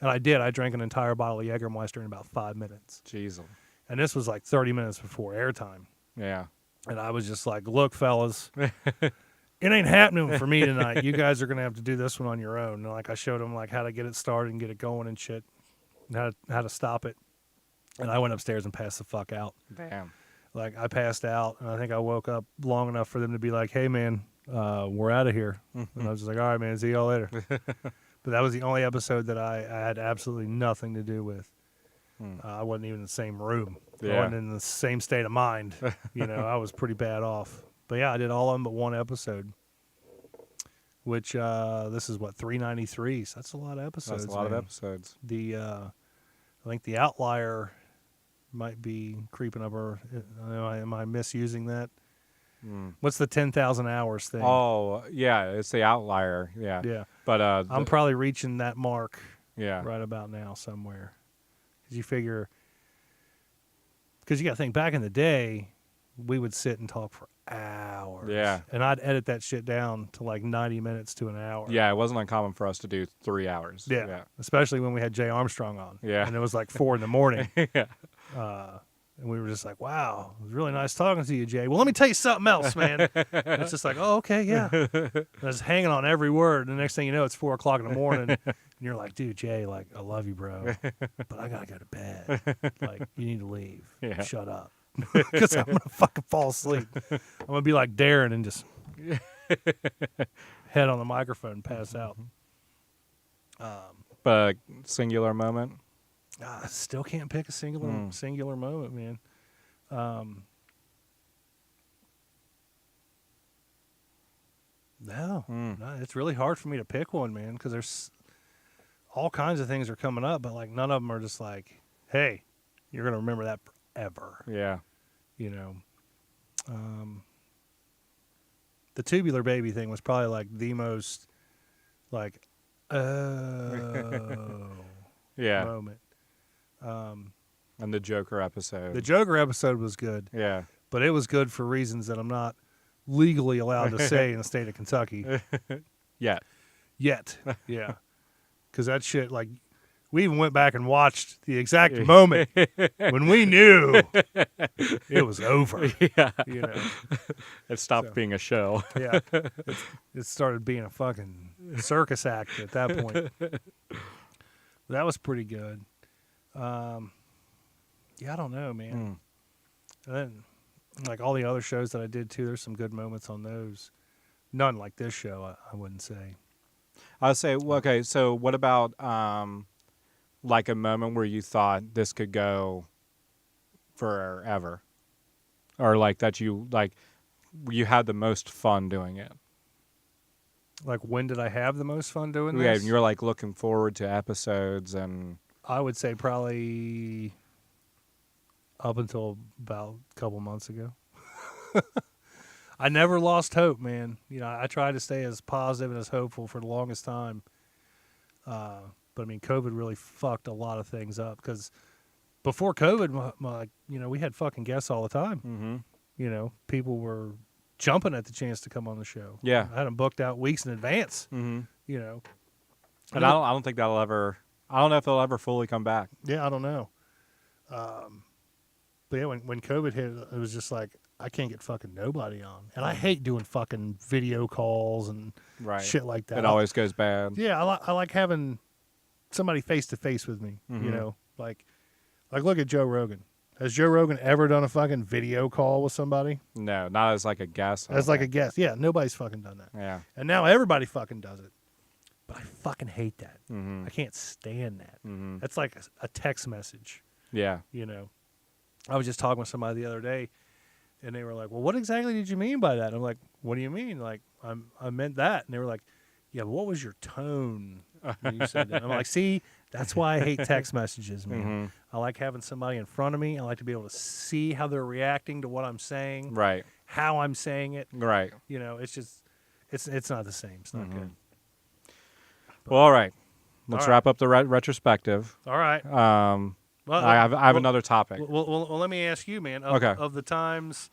And I did. I drank an entire bottle of Jägermeister in about 5 minutes. Jeez. And this was like 30 minutes before airtime. Yeah. And I was just like, look, fellas, it ain't happening for me tonight. You guys are going to have to do this one on your own. And like I showed them like how to get it started and get it going and shit, and how to stop it. And I went upstairs and passed the fuck out. Damn. Like I passed out, and I think I woke up long enough for them to be like, hey, man, we're out of here. And I was just like, all right, man, see y'all later. But that was the only episode that I had absolutely nothing to do with. I wasn't even in the same room. Yeah. I wasn't in the same state of mind. I was pretty bad off. But yeah, I did all of them but one episode, which this is what, 393. So that's a lot of episodes. That's a lot of episodes. I think the outlier might be creeping up, or am I misusing that? What's the 10,000 hours thing? Oh, yeah, it's the outlier. Yeah. Yeah. But I'm probably reaching that mark yeah. right about now somewhere. Because you figure, because you got to think, back in the day, we would sit and talk for hours. Yeah. And I'd edit that shit down to like 90 minutes to an hour. Yeah, it wasn't uncommon for us to do 3 hours. Yeah. Especially when we had Jay Armstrong on. Yeah. And it was like 4 a.m. Yeah. And we were just like, wow, it was really nice talking to you, Jay. Well, let me tell you something else, man. And it's just like, oh, okay, yeah. And I was hanging on every word. And the next thing you know, it's 4 o'clock in the morning. And you're like, dude, Jay, like, I love you, bro. But I got to go to bed. Like, you need to leave. Yeah. Shut up. Because I'm going to fucking fall asleep. I'm going to be like Darren and just head on the microphone and pass out. But singular moment? I still can't pick a singular moment, man. No, it's really hard for me to pick one, man, because there's all kinds of things are coming up, but like none of them are just like, hey, you're gonna remember that forever. Yeah. The tubular baby thing was probably like the most like Yeah. moment. And the Joker episode. The Joker episode was good. Yeah. But it was good for reasons that I'm not legally allowed to say in the state of Kentucky. Yet. Yeah. Because that shit, like, we even went back and watched the exact moment when we knew it was over. Yeah. It stopped So, being a show. Yeah. It started being a fucking circus act at that point. That was pretty good. Yeah, I don't know, man. And then, like all the other shows that I did too, there's some good moments on those. None like this show, I wouldn't say. I would say, well, okay, so what about like a moment where you thought this could go forever? Or like that you had the most fun doing it? Like, when did I have the most fun doing Yeah, this? and you're like looking forward to episodes and... I would say probably up until about a couple months ago. I never lost hope, man. I tried to stay as positive and as hopeful for the longest time. But I mean, COVID really fucked a lot of things up, because before COVID, we had fucking guests all the time. Mm-hmm. People were jumping at the chance to come on the show. Yeah. I had them booked out weeks in advance. Mm-hmm. And I don't think that'll ever... I don't know if they'll ever fully come back. Yeah, I don't know. But yeah, when COVID hit, it was just like, I can't get fucking nobody on. And I hate doing fucking video calls and shit like that. It always goes bad. Yeah, I like having somebody face-to-face with me, Like look at Joe Rogan. Has Joe Rogan ever done a fucking video call with somebody? No, not as like a guest. As like a guest. Yeah, nobody's fucking done that. Yeah. And now everybody fucking does it. But I fucking hate that. Mm-hmm. I can't stand that. Mm-hmm. That's like a text message. Yeah. I was just talking with somebody the other day, and they were like, well, what exactly did you mean by that? And I'm like, what do you mean? Like, I meant that. And they were like, yeah, but what was your tone when you said that? I'm like, see, that's why I hate text messages, man. Mm-hmm. I like having somebody in front of me. I like to be able to see how they're reacting to what I'm saying. Right. How I'm saying it. Right. It's just, it's not the same. It's not good. Well, all right. Let's All right. wrap up the retrospective. All right. I have another topic. Well, let me ask you, man. Of the times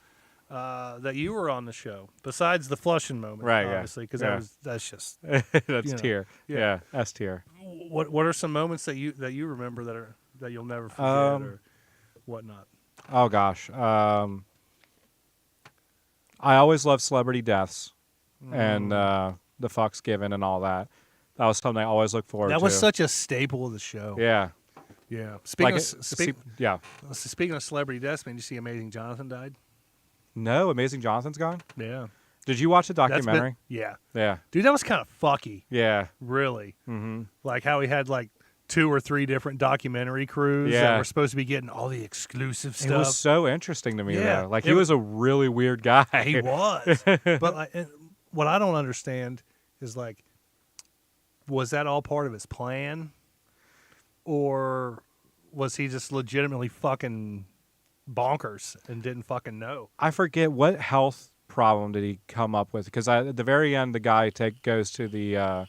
that you were on the show, besides the flushing moment, Right? obviously, because that's just that's tier. Yeah, S tier. What are some moments that you remember that you'll never forget or whatnot? Oh gosh, I always loved celebrity deaths and the fucks given and all that. That was something I always looked forward to. That was such a staple of the show. Yeah. Yeah. Speaking of celebrity deaths, man, did you see Amazing Jonathan died? No, Amazing Jonathan's gone? Yeah. Did you watch the documentary? Yeah. Yeah. Dude, that was kind of fucky. Yeah. Really. Mm-hmm. Like how he had like 2 or 3 different documentary crews that were supposed to be getting all the exclusive stuff. It was so interesting to me, though. Like, he was a really weird guy. He was. But what I don't understand is, like, was that all part of his plan? Or was he just legitimately fucking bonkers and didn't fucking know? I forget what health problem did he come up with. Because at the very end, the guy goes to the...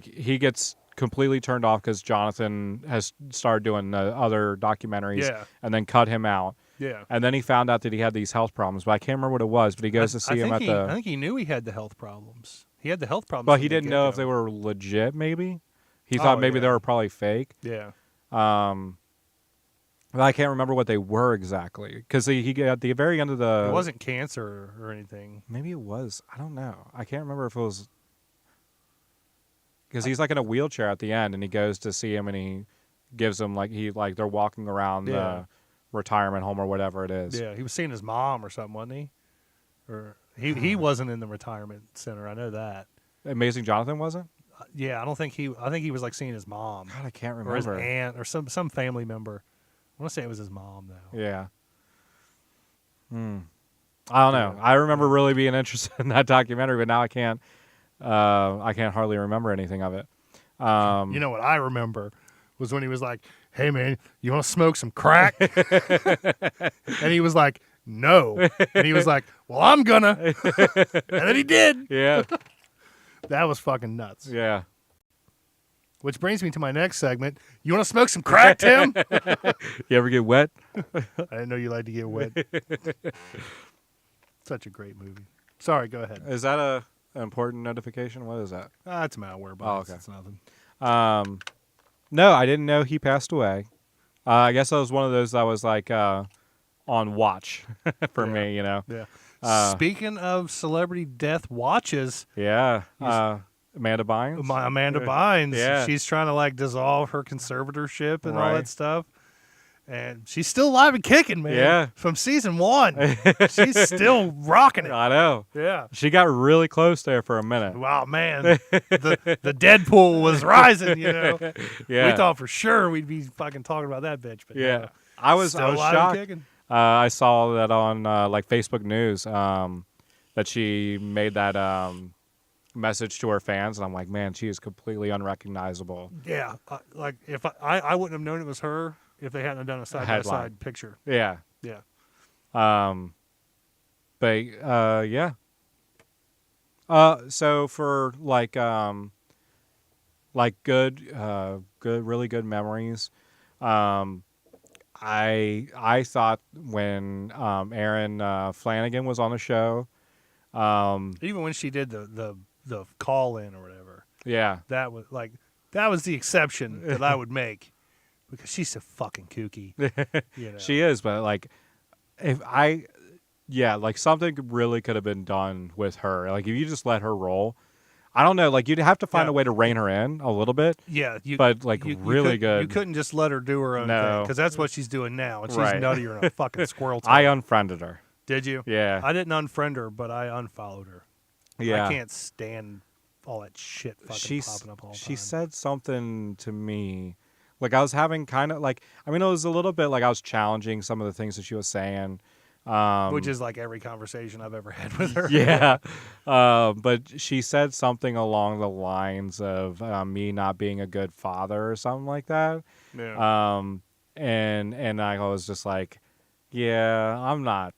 he gets completely turned off because Jonathan has started doing other documentaries and then cut him out. Yeah. And then he found out that he had these health problems, but I can't remember what it was, but he goes to see him at the... I think he knew he had the health problems. He had the health problems. But he didn't know if they were legit, maybe. He thought maybe they were probably fake. Yeah. But I can't remember what they were exactly. Because he at the very end of the... It wasn't cancer or anything. Maybe it was. I don't know. I can't remember if it was... Because he's like in a wheelchair at the end, and he goes to see him, and he gives him they're walking around the retirement home or whatever it is. Yeah, he was seeing his mom or something, wasn't he? Or he wasn't in the retirement center. I know that. Amazing Jonathan wasn't? Yeah, I think he was like seeing his mom. God, I can't remember. Or his aunt or some family member. I want to say it was his mom though. Yeah. I don't know. I remember really being interested in that documentary, but now I can't hardly remember anything of it. You know what I remember was when he was like, "Hey man, you want to smoke some crack?" And he was like, "No." And he was like, "Well, I'm gonna." And then he did. Yeah. That was fucking nuts. Yeah. Which brings me to my next segment. You want to smoke some crack, Tim? You ever get wet? I didn't know you like to get wet. Such a great movie. Sorry, go ahead. Is that an important notification? What is that? It's malware, but okay. It's nothing. No, I didn't know he passed away. I guess I was one of those that was like on watch for me, you know. Yeah. Speaking of celebrity death watches. Yeah. Amanda Bynes? Amanda Bynes. Yeah. She's trying to like dissolve her conservatorship and all that stuff. And she's still alive and kicking, man. Yeah. From season 1. She's still rocking it. I know. Yeah. She got really close there for a minute. Wow, man. the Deadpool was rising, you know. Yeah. We thought for sure we'd be fucking talking about that bitch. But yeah. No. I was shocked. I saw that on Facebook News that she made that message to her fans, and I'm like, man, she is completely unrecognizable. Yeah. Like if I wouldn't have known it was her if they hadn't done a side-by-side picture. Yeah. Yeah. But yeah. So for really good memories. I thought when Erin Flanagan was on the show, even when she did the call in or whatever. Yeah. That was the exception that I would make. Because she's so fucking kooky. You know? She is, but something really could have been done with her. Like, if you just let her roll, I don't know. Like, you'd have to find a way to rein her in a little bit. Yeah. Really good. You couldn't just let her do her own thing. Because that's what she's doing now. And she's nuttier than a fucking squirrel tail. I unfriended her. Did you? Yeah. I didn't unfriend her, but I unfollowed her. Yeah. I can't stand all that shit fucking popping up all the time. She said something to me. Like, I was having kind of it was a little bit like I was challenging some of the things that she was saying. Which is like every conversation I've ever had with her. Yeah. But she said something along the lines of me not being a good father or something like that. Yeah. And I was just like, yeah, I'm not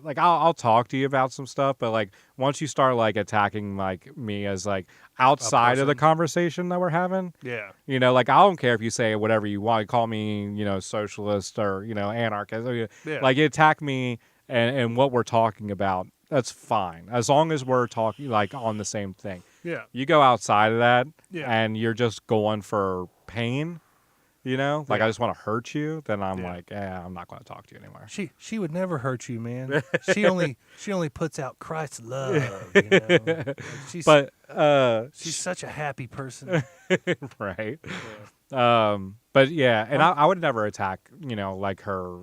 like, I'll talk to you about some stuff, but like once you start like attacking like me as like outside of the conversation that we're having, yeah, you know, like I don't care if you say whatever you want, call me, you know, socialist or, you know, anarchist, like you attack me and what we're talking about, that's fine. As long as we're talking like on the same thing. Yeah. You go outside of that Yeah. and you're just going for pain, like I just want to hurt you, then I'm like, I'm not going to talk to you anymore. She would never hurt you, man. she only puts out Christ's love, Like, she's such a happy person. Right. Yeah. But yeah, and I would never attack, like her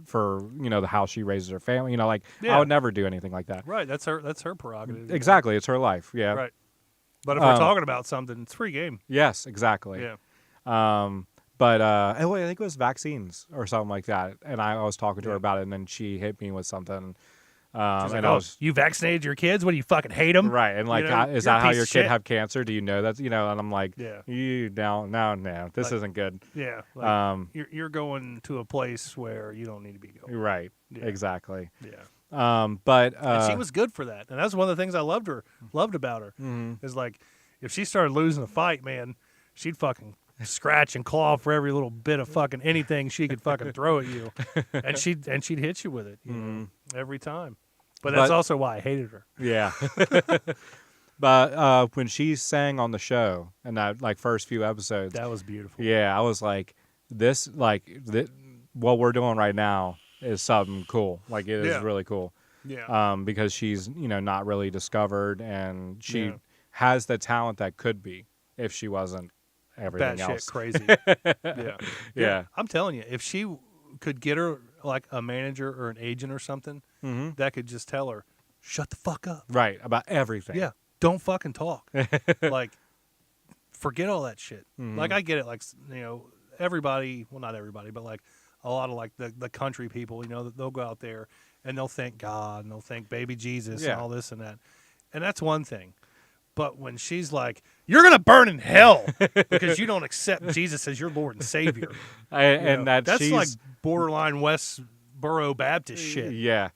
for, how she raises her family, I would never do anything like that. Right. That's her prerogative. Exactly. It's her life. Yeah. Right. But if we're talking about something, it's free game. Yes, exactly. Yeah. But I think it was vaccines or something like that. And I was talking to her about it, and then she hit me with something. She's and like, you vaccinated your kids? What do you fucking hate them? Right. And like, is that how your kid have cancer? Do you know that? And I'm like, no, this isn't good. Yeah. Like, you're going to a place where you don't need to be going. Right. Yeah. Exactly. Yeah. But and she was good for that. And that's one of the things I loved about her. Mm-hmm. Is like, if she started losing a fight, man, she'd fucking scratch and claw for every little bit of fucking anything she could fucking throw at you, and she'd hit you with it, every time. But that's also why I hated her. Yeah. But when she sang on the show in that like first few episodes, that was beautiful. Yeah, I was like, what we're doing right now is something cool. Like it is really cool. Yeah. Because she's not really discovered, and she has the talent that could be if she wasn't everything else. Shit crazy. Yeah. I'm telling you, if she could get her like a manager or an agent or something, that could just tell her, shut the fuck up. Right, about everything. Yeah. Don't fucking talk. Like, forget all that shit. Like, I get it. Like, everybody, well, not everybody, but like a lot of like the country people, they'll go out there and they'll thank God and they'll thank baby Jesus and all this and that. And that's one thing. But when she's like, you're going to burn in hell because you don't accept Jesus as your Lord and Savior. That's like borderline Westboro Baptist shit. Yeah.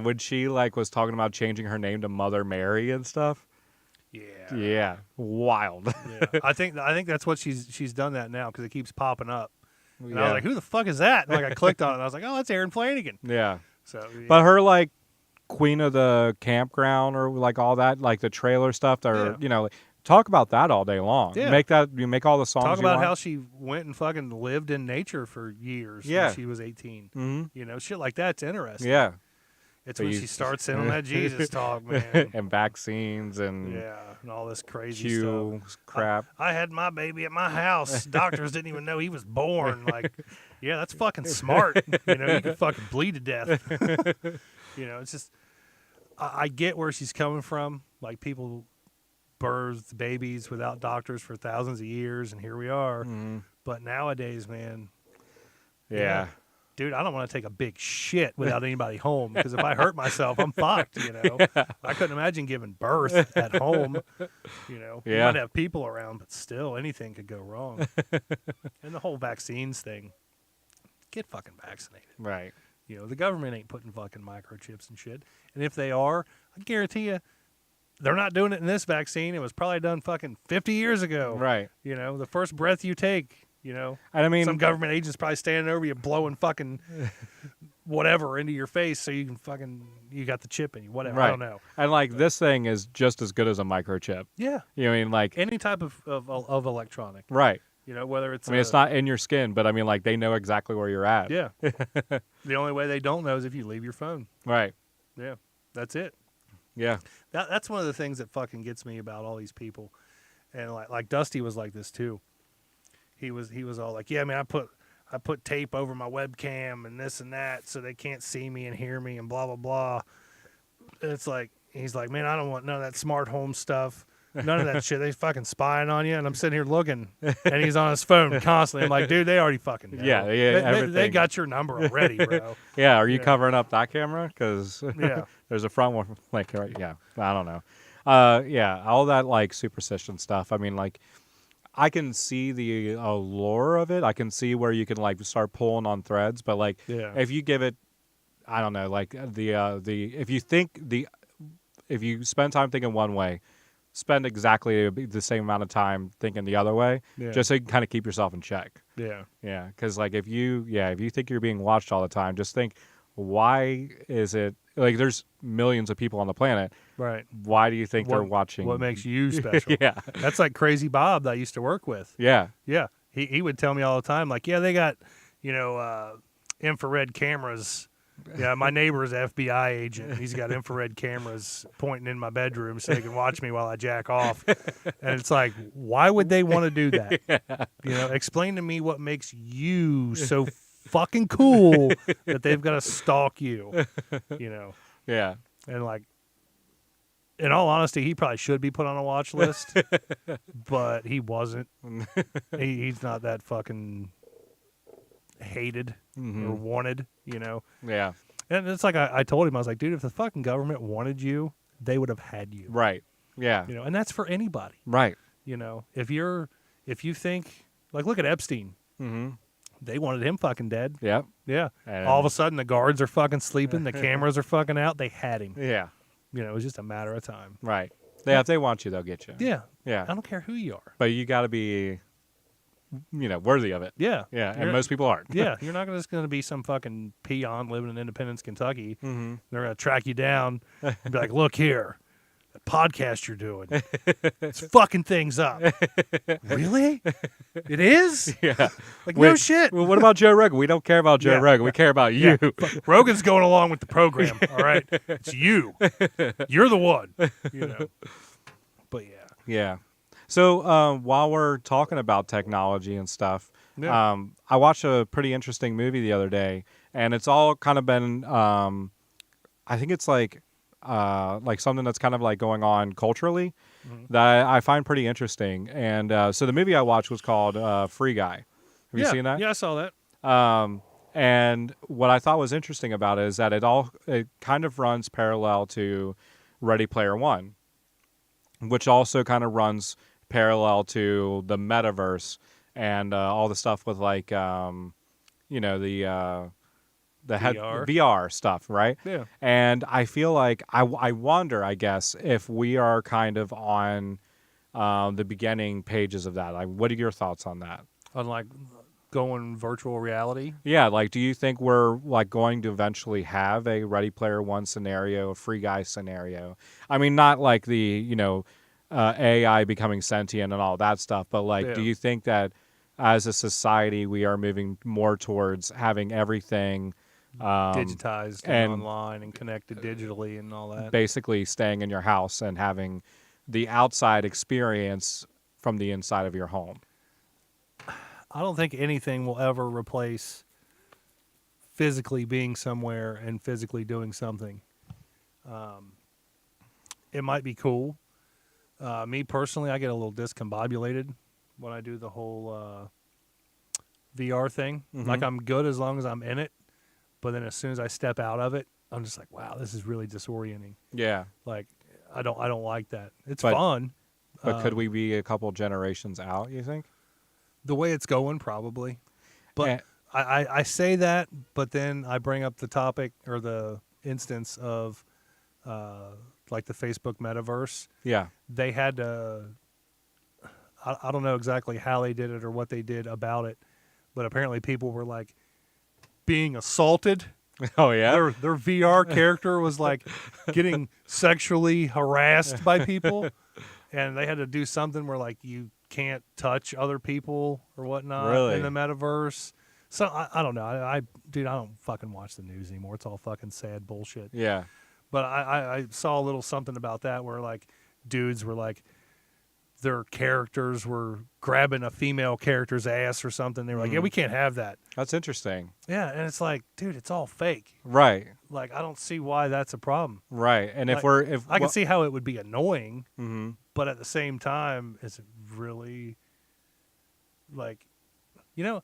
When she like was talking about changing her name to Mother Mary and stuff. Yeah. Yeah. Wild. Yeah. I think that's what she's done that now because it keeps popping up. And I was like, who the fuck is that? And like I clicked on it and I was like, oh, that's Aaron Flanagan. Yeah. So, But her like Queen of the Campground or like all that, like the trailer stuff that are, talk about that all day long. Yeah. You make all the songs. Talk about how she went and fucking lived in nature for years when she was 18. Mm-hmm. Shit like that's interesting. Yeah. It's when she starts in on that Jesus talk, man. And vaccines and and all this crazy stuff. Crap. I had my baby at my house. Doctors didn't even know he was born. Like, yeah, that's fucking smart. You can fucking bleed to death. It's just I get where she's coming from. Like, people birthed babies without doctors for thousands of years, and here we are. But nowadays, man, dude, I don't want to take a big shit without anybody home because if I hurt myself, I'm fucked. I couldn't imagine giving birth at home. You might have people around, but still, anything could go wrong. And the whole vaccines thing, get fucking vaccinated. Right. The government ain't putting fucking microchips and shit. And if they are, I guarantee you, they're not doing it in this vaccine. It was probably done fucking 50 years ago. Right. The first breath you take, And I mean, some government agent's probably standing over you blowing fucking whatever into your face so you can you got the chip in you, whatever. Right. I don't know. And like this thing is just as good as a microchip. Yeah. Like any type of electronic. Right. Whether it's it's not in your skin, but I mean, like, they know exactly where you're at. Yeah. The only way they don't know is if you leave your phone. Right. Yeah. That's it. Yeah. That's one of the things that fucking gets me about all these people. And like Dusty was like this too. He was all like, yeah, man, I put tape over my webcam and this and that so they can't see me and hear me and blah blah blah. And it's like he's like, man, I don't want none of that smart home stuff. None of that shit. They fucking spying on you, and I'm sitting here looking, and he's on his phone constantly. I'm like, dude, they already fucking know. Yeah, they got your number already, bro. Yeah, are you covering up that camera? Because there's a front one. Like, I don't know. All that like superstition stuff. I mean, like, I can see the allure of it. I can see where you can like start pulling on threads, but like, if you give it, I don't know, like if you spend time thinking one way, spend exactly the same amount of time thinking the other way, just so you can kind of keep yourself in check. Yeah. Yeah. Because like if you think you're being watched all the time, just think, why is it like there's millions of people on the planet? Right. Why do you think they're watching? What makes you special? Yeah. That's like Crazy Bob that I used to work with. Yeah. Yeah. He would tell me all the time, like, yeah, they got, infrared cameras. Yeah, my neighbor's an FBI agent. He's got infrared cameras pointing in my bedroom so they can watch me while I jack off. And it's like, why would they want to do that? Yeah. Explain to me what makes you so fucking cool that they've got to stalk you. Yeah. And like, in all honesty, he probably should be put on a watch list, but he wasn't. He's not that fucking hated or wanted, Yeah. And it's like I told him, I was like, dude, if the fucking government wanted you, they would have had you. Right. Yeah. And that's for anybody. Right. If you think, like, look at Epstein. Mm-hmm. They wanted him fucking dead. Yep. Yeah. And all of a sudden, the guards are fucking sleeping. The cameras are fucking out. They had him. Yeah. It was just a matter of time. Right. Yeah. If they want you, they'll get you. Yeah. Yeah. I don't care who you are. But you got to be, worthy of it. Yeah. Yeah. And most people aren't. Yeah. You're not just going to be some fucking peon living in Independence, Kentucky. Mm-hmm. They're going to track you down and be like, look here, the podcast you're doing, it's fucking things up. Really? It is? Yeah. Like, no shit. Well, what about Joe Rogan? We don't care about Joe Rogan. We care about you. Yeah. Rogan's going along with the program, all right? It's you. You're the one. But yeah. Yeah. So while we're talking about technology and stuff, Yeah. I watched a pretty interesting movie the other day, and it's all kind of been, I think it's like something that's kind of like going on culturally that I find pretty interesting. And so the movie I watched was called Free Guy. Have you seen that? Yeah, I saw that. And what I thought was interesting about it is that it kind of runs parallel to Ready Player One, which also kind of runs parallel to the metaverse and all the stuff with like the VR stuff, right? Yeah. And I feel like I wonder, I guess, if we are kind of on the beginning pages of that. Like, what are your thoughts on that? On like going virtual reality. Yeah, like, do you think we're like going to eventually have a Ready Player One scenario, a Free Guy scenario? I mean, not like the AI becoming sentient and all that stuff, but like, do you think that as a society we are moving more towards having everything digitized and online and connected digitally and all that? Basically staying in your house and having the outside experience from the inside of your home. I don't think anything will ever replace physically being somewhere and physically doing something. It might be cool. Me personally, I get a little discombobulated when I do the whole VR thing. Mm-hmm. Like, I'm good as long as I'm in it, but then as soon as I step out of it, I'm just like, wow, this is really disorienting. Yeah. Like, I don't like that. It's fun. But could we be a couple generations out, you think? The way it's going, probably. But I say that, but then I bring up the topic or the instance of like the Facebook metaverse. Yeah. They had to, I don't know exactly how they did it or what they did about it, but apparently people were like being assaulted. Oh, yeah? Their VR character was like getting sexually harassed by people, and they had to do something where like you can't touch other people or whatnot in the metaverse. So I don't know. Dude, I don't fucking watch the news anymore. It's all fucking sad bullshit. Yeah. But I saw a little something about that where like dudes were like, their characters were grabbing a female character's ass or something. They were like, yeah, we can't have that. That's interesting. Yeah, and it's like, dude, it's all fake. Right. Like, I don't see why that's a problem. Right. And like, I can see how it would be annoying, but at the same time, is it really like, now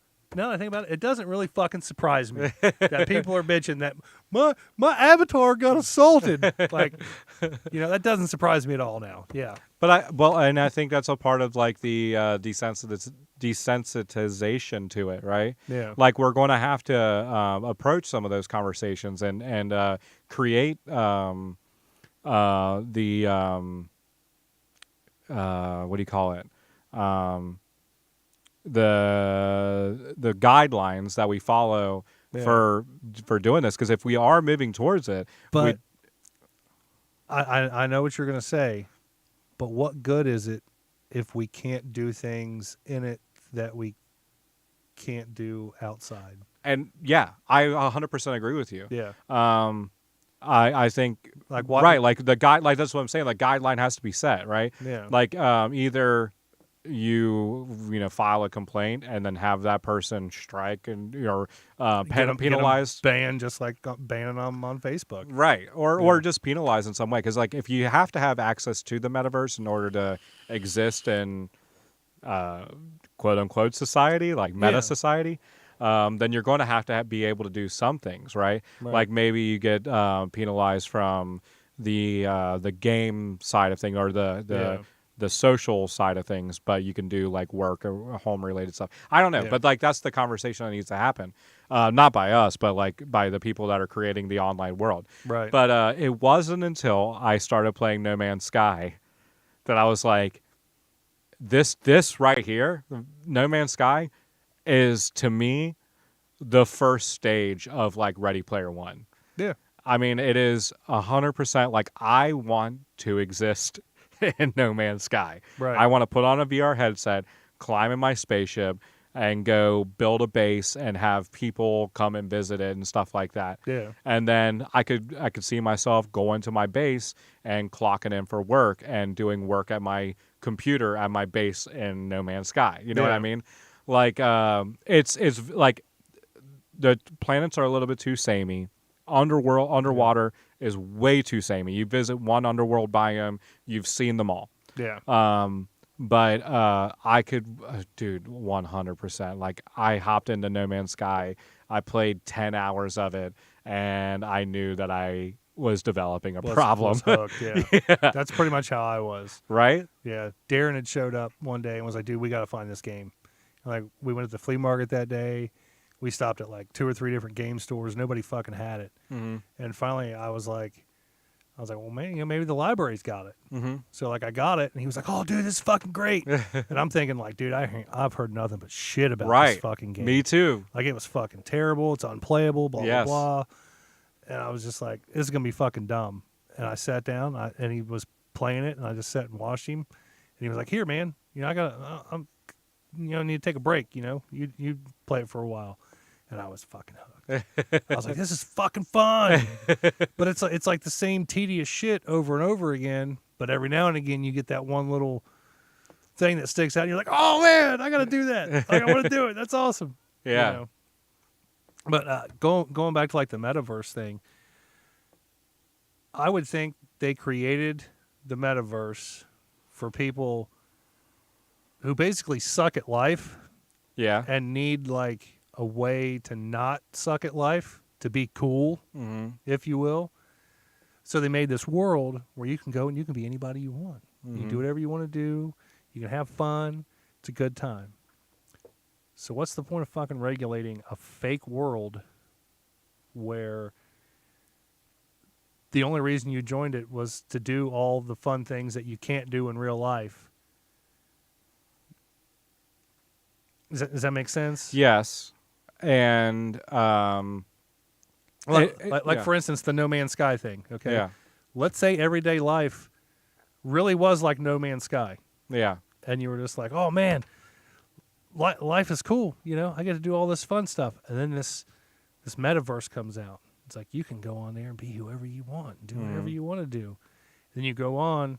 that I think about it, it doesn't really fucking surprise me that people are bitching that my avatar got assaulted. Like, that doesn't surprise me at all now. Yeah. But I think that's a part of like the desensitization to it, right? Yeah. Like, we're going to have to approach some of those conversations and create the what do you call it? The guidelines that we follow for doing this, because if we are moving towards it, but I know what you're going to say, but what good is it if we can't do things in it that we can't do outside? And yeah, I 100% agree with you. Yeah. I think like what, right, like the guide, like that's what I'm saying. Like guideline has to be set, right? Yeah. Like either you file a complaint and then have that person strike and penalized, banned, just like banning them on Facebook, right? Or just penalized in some way, because like if you have to have access to the metaverse in order to exist in quote unquote society, like meta society. Then you're going to have be able to do some things, right? Like maybe you get penalized from the game side of things, or the social side of things, but you can do like work or home related stuff. I don't know, but like that's the conversation that needs to happen, not by us, but like by the people that are creating the online world. Right. But it wasn't until I started playing No Man's Sky that I was like, this right here, No Man's Sky, is to me the first stage of like Ready Player One. Yeah. I mean, it is 100% like I want to exist in No Man's Sky. Right. I want to put on a VR headset, climb in my spaceship, and go build a base and have people come and visit it and stuff like that. Yeah. And then I could see myself going to my base and clocking in for work and doing work at my computer at my base in No Man's Sky. You know what I mean? Like it's like the planets are a little bit too samey. Underwater is way too samey. You visit one underworld biome, you've seen them all. Yeah. But I could, dude, 100%. Like I hopped into No Man's Sky, I played 10 hours of it, and I knew that I was developing a problem. Was hooked, yeah. That's pretty much how I was. Right? Yeah. Darren had showed up one day and was like, dude, we got to find this game. Like we went to the flea market that day. We stopped at like 2 or 3 different game stores. Nobody fucking had it. Mm-hmm. And finally I was like, well, man, maybe the library's got it. Mm-hmm. So like I got it, and he was like, oh, dude, this is fucking great. And I'm thinking like, dude, I've heard nothing but shit about this fucking game. Me too. Like it was fucking terrible. It's unplayable, blah, yes. blah, blah. And I was just like, this is going to be fucking dumb. And I sat down, and he was playing it, and I just sat and watched him. And he was like, here, man, I need to take a break, you play it for a while. And I was fucking hooked. I was like, this is fucking fun. But it's like the same tedious shit over and over again. But every now and again, you get that one little thing that sticks out. And you're like, oh, man, I got to do that. Like, I want to do it. That's awesome. Yeah. But going back to like the metaverse thing, I would think they created the metaverse for people who basically suck at life. Yeah. And need like a way to not suck at life, to be cool, if you will. So they made this world where you can go and you can be anybody you want. You can do whatever you want to do. You can have fun. It's a good time. So what's the point of fucking regulating a fake world where the only reason you joined it was to do all the fun things that you can't do in real life? Does that make sense? Yes. And for instance, the No Man's Sky thing. Okay. Yeah. Let's say everyday life really was like No Man's Sky. Yeah. And you were just like, oh man, life is cool. I get to do all this fun stuff. And then this metaverse comes out. It's like you can go on there and be whoever you want, and do whatever you want to do. Then you go on,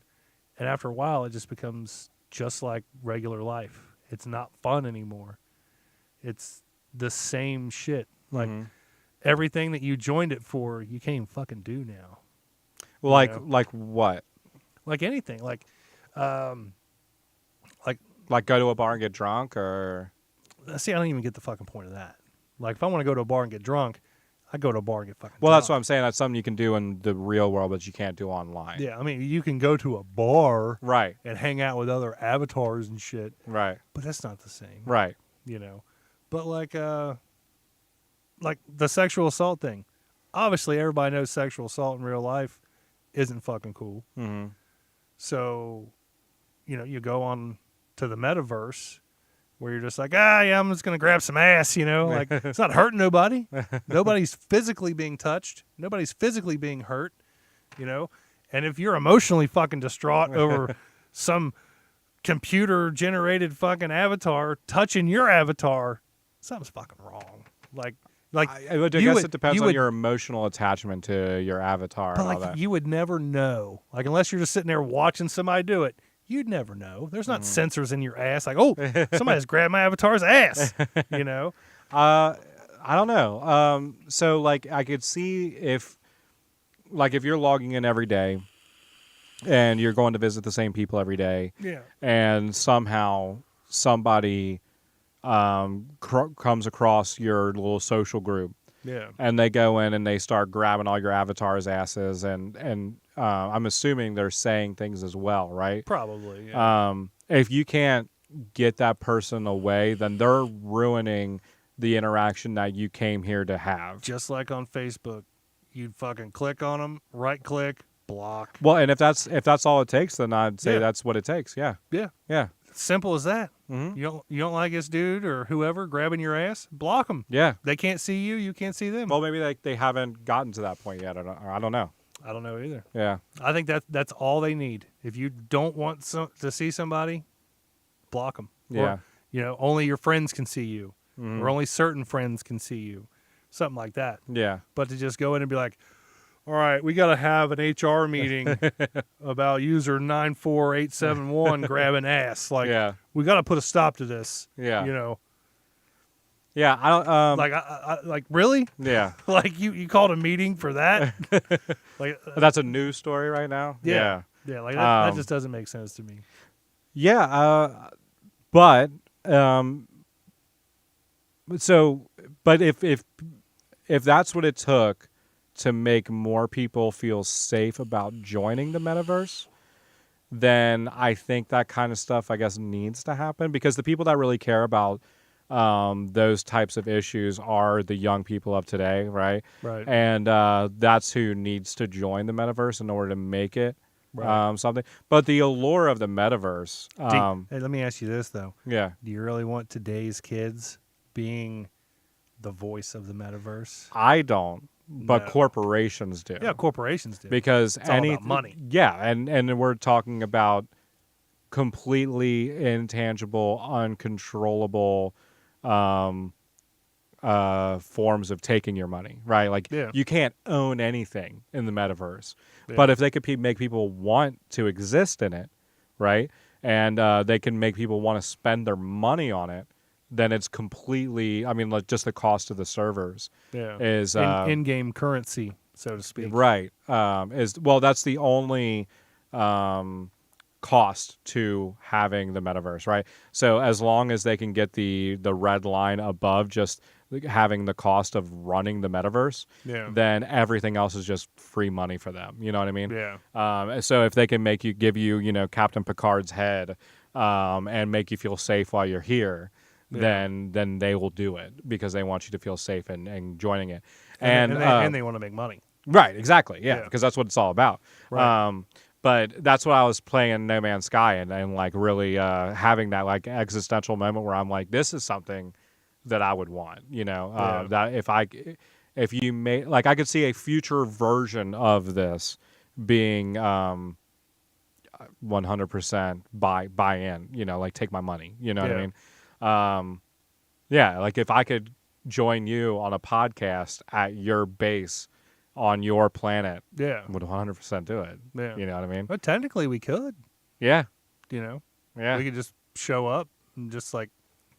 and after a while, it just becomes just like regular life. It's not fun anymore. It's the same shit. Like everything that you joined it for, you can't even fucking do now. Well, like what? Like anything. Like go to a bar and get drunk, or see, I don't even get the fucking point of that. Like if I want to go to a bar and get drunk, I go to a bar and get fucking drunk. That's what I'm saying. That's something you can do in the real world, but you can't do online. Yeah, I mean, you can go to a bar, right, and hang out with other avatars and shit, right. But that's not the same, right? But like the sexual assault thing. Obviously, everybody knows sexual assault in real life isn't fucking cool. So, you go on to the metaverse where you're just like, yeah, I'm just going to grab some ass, like it's not hurting nobody. Nobody's physically being touched. Nobody's physically being hurt, And if you're emotionally fucking distraught over some computer-generated fucking avatar touching your avatar, something's fucking wrong. I guess it depends on your emotional attachment to your avatar. But and all that. you would never know. Like, unless you're just sitting there watching somebody do it, you'd never know. There's not sensors in your ass. Like, oh, somebody's grabbed my avatar's ass. I don't know. So like, I could see if you're logging in every day, and you're going to visit the same people every day, and somehow somebody comes across your little social group, and they go in and they start grabbing all your avatars' asses, and I'm assuming they're saying things as well, right? Probably. If you can't get that person away, then they're ruining the interaction that you came here to have. Just like on Facebook, you'd fucking click on them, right click, block. Well, and if that's all it takes, then I'd say that's what it takes. Yeah. Simple as that. Mm-hmm. You don't like this dude or whoever grabbing your ass? Block them. Yeah. They can't see you. You can't see them. Well, maybe they haven't gotten to that point yet. I don't know. I don't know either. Yeah. I think that's all they need. If you don't want to see somebody, block them. Yeah. Or, only your friends can see you, Mm-hmm. or only certain friends can see you, something like that. Yeah. But to just go in and be like, all right, we got to have an HR meeting about user 94871 grabbing ass. Like, we got to put a stop to this. Yeah. Yeah, I don't like really? Yeah. Like you called a meeting for that? Like that's a news story right now. Yeah. Yeah, like that just doesn't make sense to me. Yeah, but if that's what it took to make more people feel safe about joining the metaverse, then I think that kind of stuff, I guess, needs to happen, because the people that really care about those types of issues are the young people of today, right? Right. And that's who needs to join the metaverse in order to make it something. But the allure of the metaverse. Hey, let me ask you this, though. Yeah. Do you really want today's kids being the voice of the metaverse? I don't. But No. corporations do. Yeah, corporations do. Because it's all about money. Yeah, and we're talking about completely intangible, uncontrollable forms of taking your money, right? Like, you can't own anything in the metaverse. Yeah. But if they could make people want to exist in it, right? And they can make people want to spend their money on it, then it's completely, like, just the cost of the servers is in-game currency, so to speak. Right. That's the only cost to having the metaverse, right? So as long as they can get the red line above just having the cost of running the metaverse, then everything else is just free money for them. You know what I mean? Yeah. So if they can give you, Captain Picard's head, and make you feel safe while you're here, then they will do it because they want you to feel safe and joining it. And they want to make money. Right, exactly. Yeah, because that's what it's all about. Right. But that's what I was playing in No Man's Sky and like really having that like existential moment where I'm like, this is something that I would want, that if you made, like, I could see a future version of this being 100% buy in, like take my money, what I mean? Like if I could join you on a podcast at your base on your planet, would 100% do it. Yeah. You know what I mean? But technically we could. Yeah. Yeah. We could just show up and just like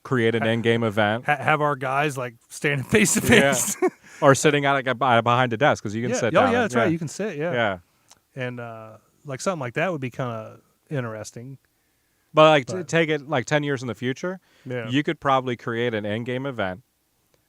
create an in-game event. Have our guys like standing face to face. Or sitting out behind a desk, because you can sit down. Yeah, that's right. You can sit, Yeah. And like something like that would be kind of interesting. But take it like 10 years in the future, Yeah. you could probably create an in-game event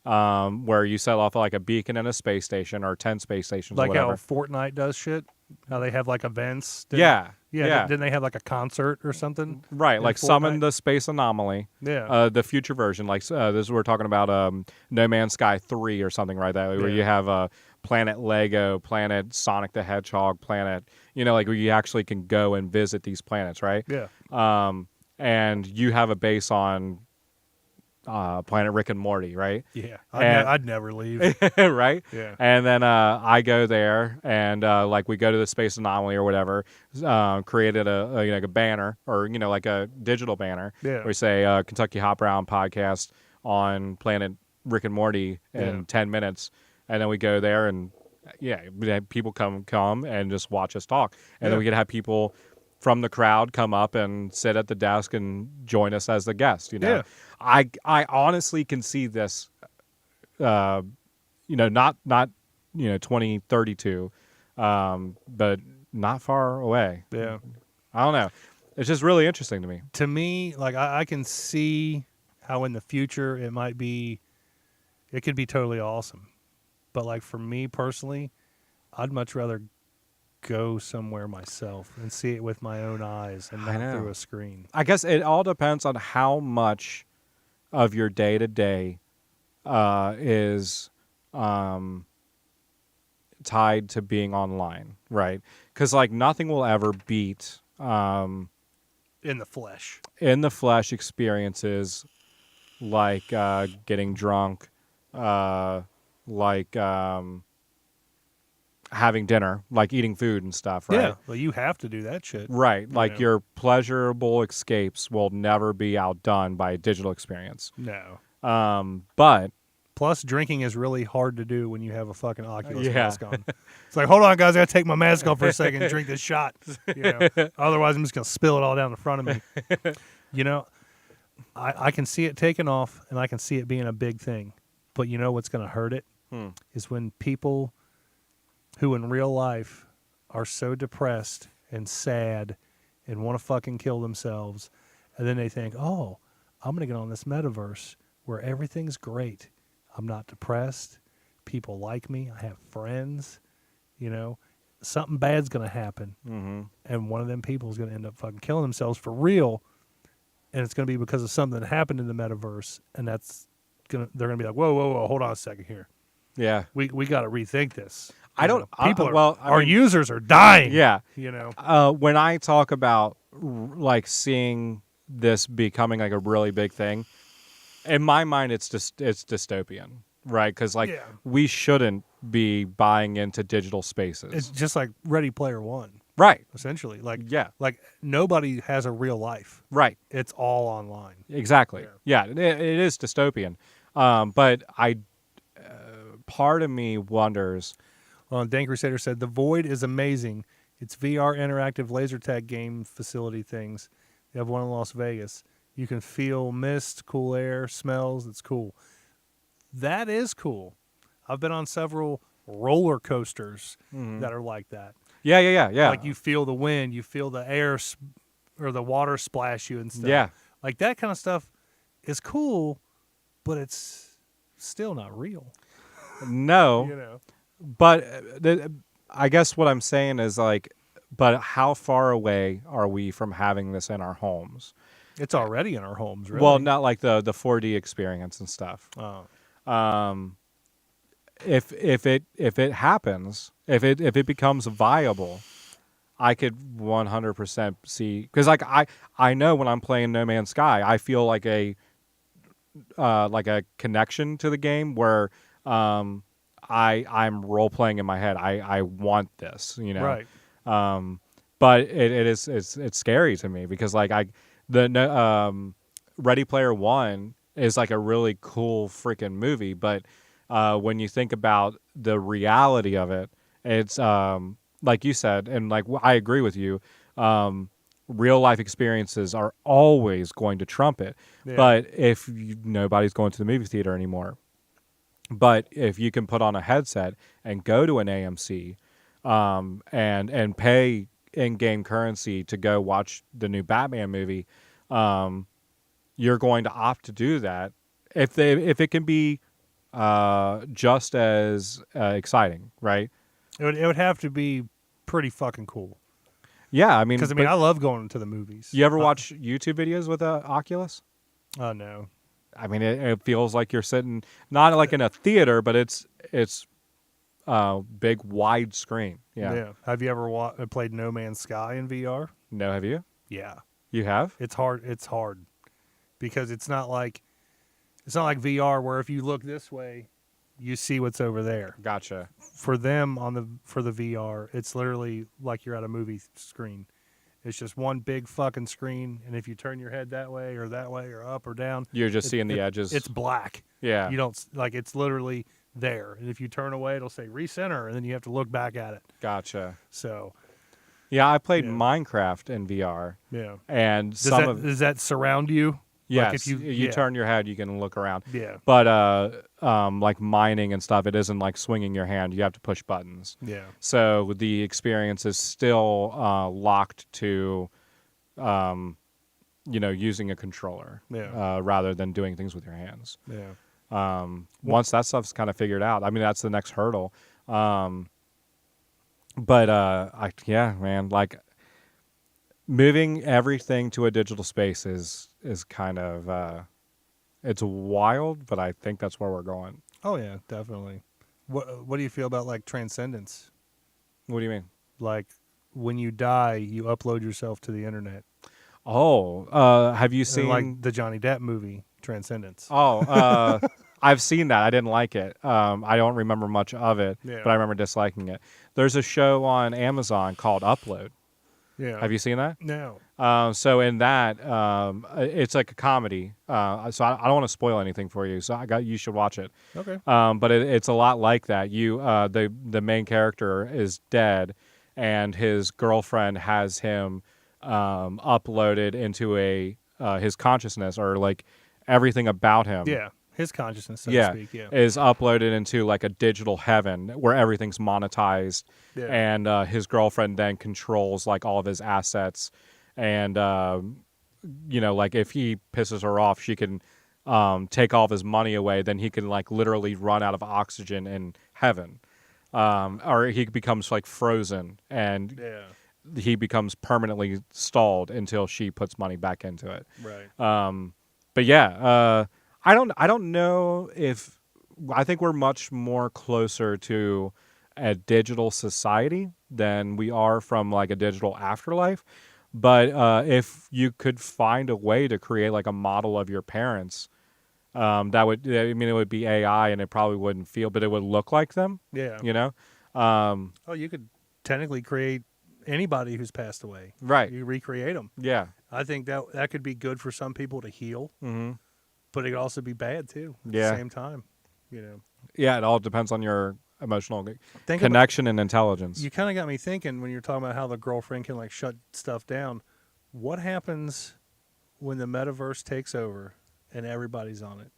where you set off like a beacon and a space station, or 10 space stations, like or whatever. how Fortnite does shit. How they have like events. Yeah. Didn't they have like a concert or something? Right, like Fortnite? Summon the Space Anomaly. Yeah. The future version, like this we're talking about No Man's Sky 3 or something, right? That where you have Planet Lego, Planet Sonic the Hedgehog, Planet, like where you actually can go and visit these planets, right? Yeah. And you have a base on Planet Rick and Morty, right? Yeah, And- I'd never leave. right? Yeah. And then I go there and like we go to the Space Anomaly or whatever, created a banner or like a digital banner. Yeah. Where we say Kentucky Hop Brown podcast on Planet Rick and Morty in 10 minutes, and then we go there and we have people come and just watch us talk, and then we could have people from the crowd come up and sit at the desk and join us as the guest. Yeah. I honestly can see this. Not 2032, but not far away. Yeah. I don't know. It's just really interesting to me. To me, like I can see how in the future it could be totally awesome. But like for me personally, I'd much rather go somewhere myself and see it with my own eyes and not through a screen. I guess it all depends on how much of your day to day is tied to being online, right? Because like nothing will ever beat In the flesh experiences like getting drunk, like having dinner, like eating food and stuff, right? Yeah, well, you have to do that shit. Right. Like your pleasurable escapes will never be outdone by a digital experience. No. But plus, drinking is really hard to do when you have a fucking Oculus Yeah. mask on. It's like, hold on, guys, I gotta take my mask off for a second and drink this shot. Otherwise, I'm just gonna spill it all down in front of me. I can see it taking off, and I can see it being a big thing. But you know what's gonna hurt it is when people who in real life are so depressed and sad and want to fucking kill themselves, and then they think, oh, I'm going to get on this metaverse where everything's great. I'm not depressed. People like me. I have friends. Something bad's going to happen. mm-hmm. And one of them people is going to end up fucking killing themselves for real. And it's going to be because of something that happened in the metaverse. And they're going to be like, whoa, hold on a second here. Yeah. We got to rethink this. Our users are dying. Yeah. When I talk about like seeing this becoming like a really big thing, in my mind, it's dystopian, right? Because we shouldn't be buying into digital spaces. It's just like Ready Player One, right? Essentially, like nobody has a real life, right? It's all online. Exactly. Yeah, it is dystopian. But part of me wonders. Dan Crusader said, the Void is amazing. It's VR interactive laser tag game facility things. They have one in Las Vegas. You can feel mist, cool air, smells. It's cool. That is cool. I've been on several roller coasters that are like that. Yeah. Like you feel the wind, you feel the air or the water splash you and stuff. Yeah. Like that kind of stuff is cool, but it's still not real. No. But I guess what I'm saying is but how far away are we from having this in our homes? It's already in our homes, really. Well, not like the 4D experience and stuff. Oh. If it happens, if it becomes viable, I could 100% see, because I know when I'm playing No Man's Sky, I feel like a connection to the game where I'm role playing in my head. I want this, Right. But it's scary to me because Ready Player One is like a really cool freaking movie, but when you think about the reality of it, it's like you said, and I agree with you. Real life experiences are always going to trump it. Yeah. But if nobody's going to the movie theater anymore, but if you can put on a headset and go to an AMC and pay in-game currency to go watch the new Batman movie, you're going to opt to do that if it can be just as exciting, right? It would have to be pretty fucking cool. Yeah, I mean, because I love going to the movies. You ever watch YouTube videos with Oculus? Oh no. I mean, it feels like you're sitting not like in a theater, but it's big wide screen. Yeah. Have you ever played No Man's Sky in VR? No, have you? Yeah. You have? It's hard. It's hard because it's not like It's not like VR where if you look this way, you see what's over there. Gotcha. For them for the VR, it's literally like you're at a movie screen. It's just one big fucking screen, and if you turn your head that way or up or down, you're just seeing the edges. It's black. Yeah. You don't like it's literally there, and if you turn away, it'll say recenter, and then you have to look back at it. Gotcha. So, yeah, I played Minecraft in VR. Yeah. And does that surround you? Yes. Like if you turn your head, you can look around. Yeah. But like mining and stuff, it isn't like swinging your hand. You have to push buttons. Yeah. So the experience is still locked to, using a controller. Yeah. Rather than doing things with your hands. Yeah. Once that stuff's kind of figured out, I mean, that's the next hurdle. Man, like moving everything to a digital space is kind of it's wild, but I think that's where we're going. Oh yeah, definitely. What do you feel about like transcendence? What do you mean? Like when you die, you upload yourself to the internet. Oh, have you seen like the Johnny Depp movie Transcendence? Oh, I've seen that. I didn't like it. I don't remember much of it, but I remember disliking it. There's a show on Amazon called Upload. Yeah. Have you seen that? No. So in that, it's like a comedy. So I don't want to spoil anything for you. So you should watch it. Okay. But it's a lot like that. The main character is dead, and his girlfriend has him uploaded into his consciousness, or like everything about him. Yeah. His consciousness, so to speak, is uploaded into like a digital heaven where everything's monetized, and his girlfriend then controls like all of his assets, and like if he pisses her off, she can take all of his money away. Then he can like literally run out of oxygen in heaven, or he becomes like frozen, and he becomes permanently stalled until she puts money back into it. Right. But yeah. I don't know if I think we're much more closer to a digital society than we are from like a digital afterlife. But if you could find a way to create like a model of your parents, it would be AI, and it probably wouldn't feel, but it would look like them. Yeah. You could technically create anybody who's passed away. Right. You recreate them. Yeah. I think that could be good for some people to heal. Mm-hmm. But it could also be bad too at the same time, Yeah, it all depends on your emotional connection and intelligence. You kind of got me thinking when you're talking about how the girlfriend can like shut stuff down. What happens when the metaverse takes over and everybody's on it,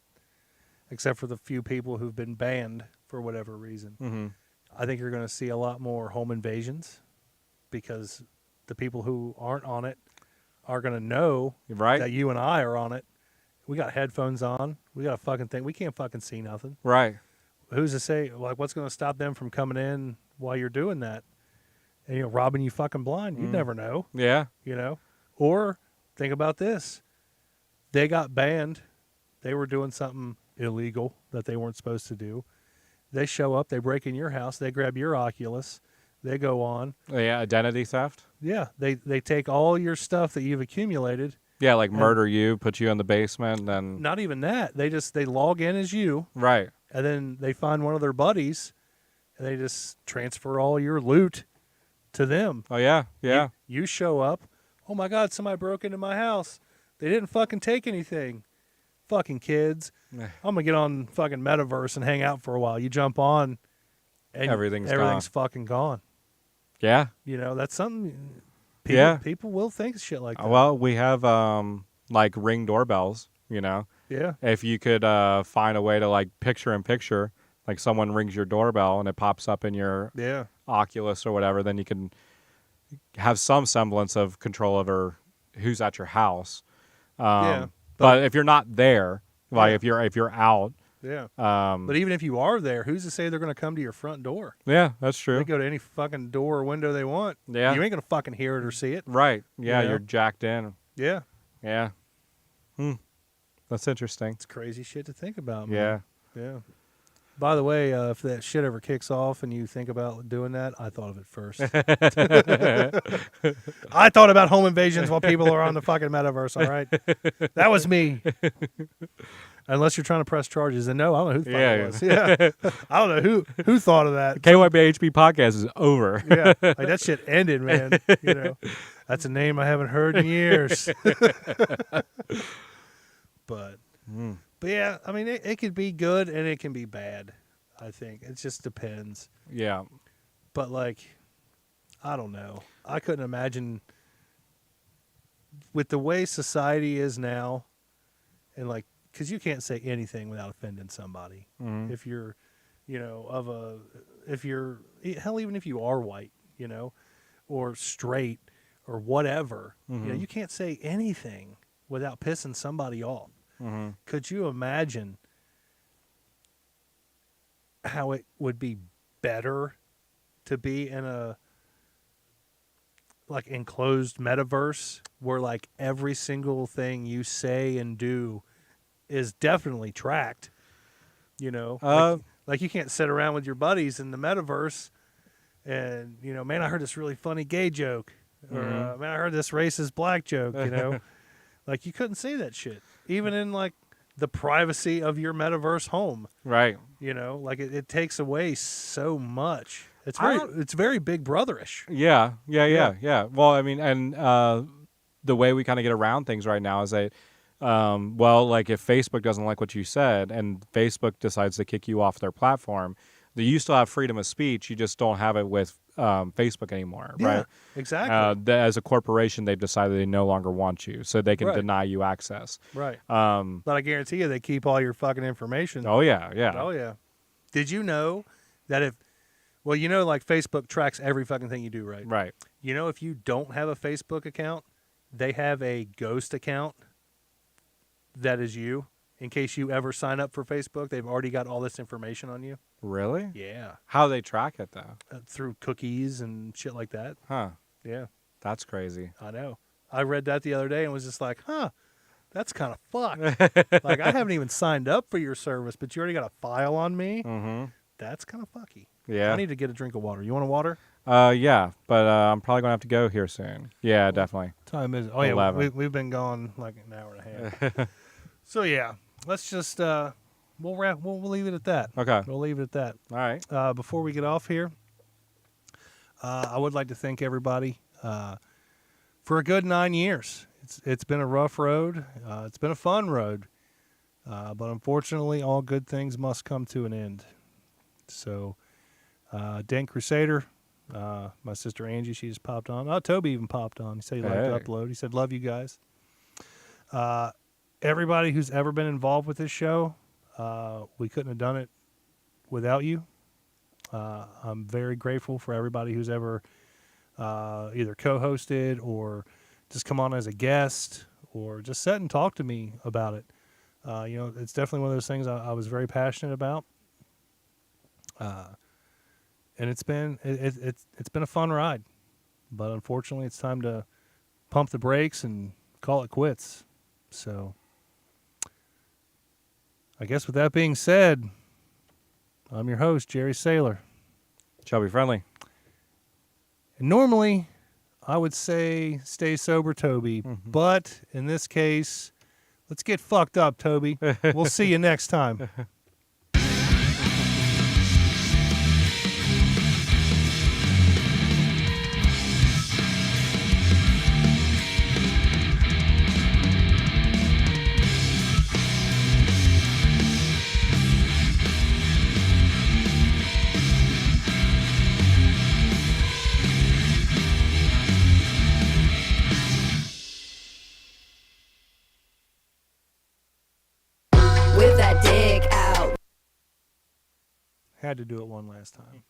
except for the few people who've been banned for whatever reason? Mm-hmm. I think you're going to see a lot more home invasions because the people who aren't on it are going to know that you and I are on it. We got headphones on. We got a fucking thing. We can't fucking see nothing. Right. Who's to say, like, what's going to stop them from coming in while you're doing that? And, robbing you fucking blind. You never know. Yeah. Or think about this. They got banned. They were doing something illegal that they weren't supposed to do. They show up. They break in your house. They grab your Oculus. They go on. Yeah, identity theft. Yeah. They take all your stuff that you've accumulated. Yeah, like murder you, put you in the basement, and not even that. They log in as you, right? And then they find one of their buddies, and they just transfer all your loot to them. Oh yeah, yeah. You show up. Oh my God! Somebody broke into my house. They didn't fucking take anything. Fucking kids. I'm gonna get on fucking Metaverse and hang out for a while. You jump on, and everything's fucking gone. Yeah. That's something. People will think shit like that. Well, we have like Ring doorbells, Yeah. If you could find a way to like picture-in-picture, like someone rings your doorbell and it pops up in your Oculus or whatever, then you can have some semblance of control over who's at your house. But if you're not there, like if you're out. Yeah. But even if you are there, who's to say they're going to come to your front door? Yeah, that's true. They go to any fucking door or window they want. Yeah. You ain't going to fucking hear it or see it. Right. Yeah, you're jacked in. Yeah. Yeah. That's interesting. It's crazy shit to think about, man. Yeah. Yeah. By the way, if that shit ever kicks off and you think about doing that, I thought of it first. I thought about home invasions while people are on the fucking metaverse, all right? That was me. Unless you're trying to press charges, and no, I don't know who thought it was. Yeah, I don't know who thought of that. KYHBB podcast is over. Yeah, like that shit ended, man. That's a name I haven't heard in years. But yeah, I mean, it could be good and it can be bad. I think it just depends. Yeah, but like, I don't know. I couldn't imagine with the way society is now, and like. Because you can't say anything without offending somebody. Mm-hmm. If you're, hell, even if you are white, or straight or whatever, mm-hmm. You can't say anything without pissing somebody off. Mm-hmm. Could you imagine how it would be better to be in a like enclosed metaverse where like every single thing you say and do is definitely tracked, like you can't sit around with your buddies in the metaverse and, man, I heard this really funny gay joke or, man, I heard this racist black joke, like you couldn't say that shit even in like the privacy of your metaverse home. Right. Like it takes away so much. It's very Big Brotherish. Yeah. Well, I mean, and the way we kind of get around things right now is that like if Facebook doesn't like what you said and Facebook decides to kick you off their platform, you still have freedom of speech. You just don't have it with Facebook anymore, right? Exactly. As a corporation, they've decided they no longer want you, so they can deny you access. Right. But I guarantee you they keep all your fucking information. Oh, yeah. Oh, yeah. Did you know that like Facebook tracks every fucking thing you do, right? Right. If you don't have a Facebook account, they have a ghost account that is you. In case you ever sign up for Facebook, they've already got all this information on you. Really? Yeah. How do they track it, though? Through cookies and shit like that. Huh. Yeah. That's crazy. I know. I read that the other day and was just like, that's kind of fucked. Like, I haven't even signed up for your service, but you already got a file on me? Mm-hmm. That's kind of fucky. Yeah. I need to get a drink of water. You want a water? Yeah, but I'm probably going to have to go here soon. Yeah, definitely. Time is 11. Yeah, we've been gone like an hour and a half. So yeah, let's just we'll leave it at that. Okay. We'll leave it at that. All right. Before we get off here, I would like to thank everybody for a good 9 years. It's been a rough road. It's been a fun road, but unfortunately, all good things must come to an end. So, Dan Crusader, my sister Angie, she just popped on. Oh, Toby even popped on. He said he liked to upload. He said, love you guys. Everybody who's ever been involved with this show, we couldn't have done it without you. I'm very grateful for everybody who's ever either co-hosted or just come on as a guest or just sit and talk to me about it. It's definitely one of those things I was very passionate about. And it's been a fun ride, but unfortunately it's time to pump the brakes and call it quits. So I guess with that being said, I'm your host, Jerry Saylor. Chubby Friendly. And normally I would say stay sober, Toby, but in this case, let's get fucked up, Toby. We'll see you next time. Had to do it one last time.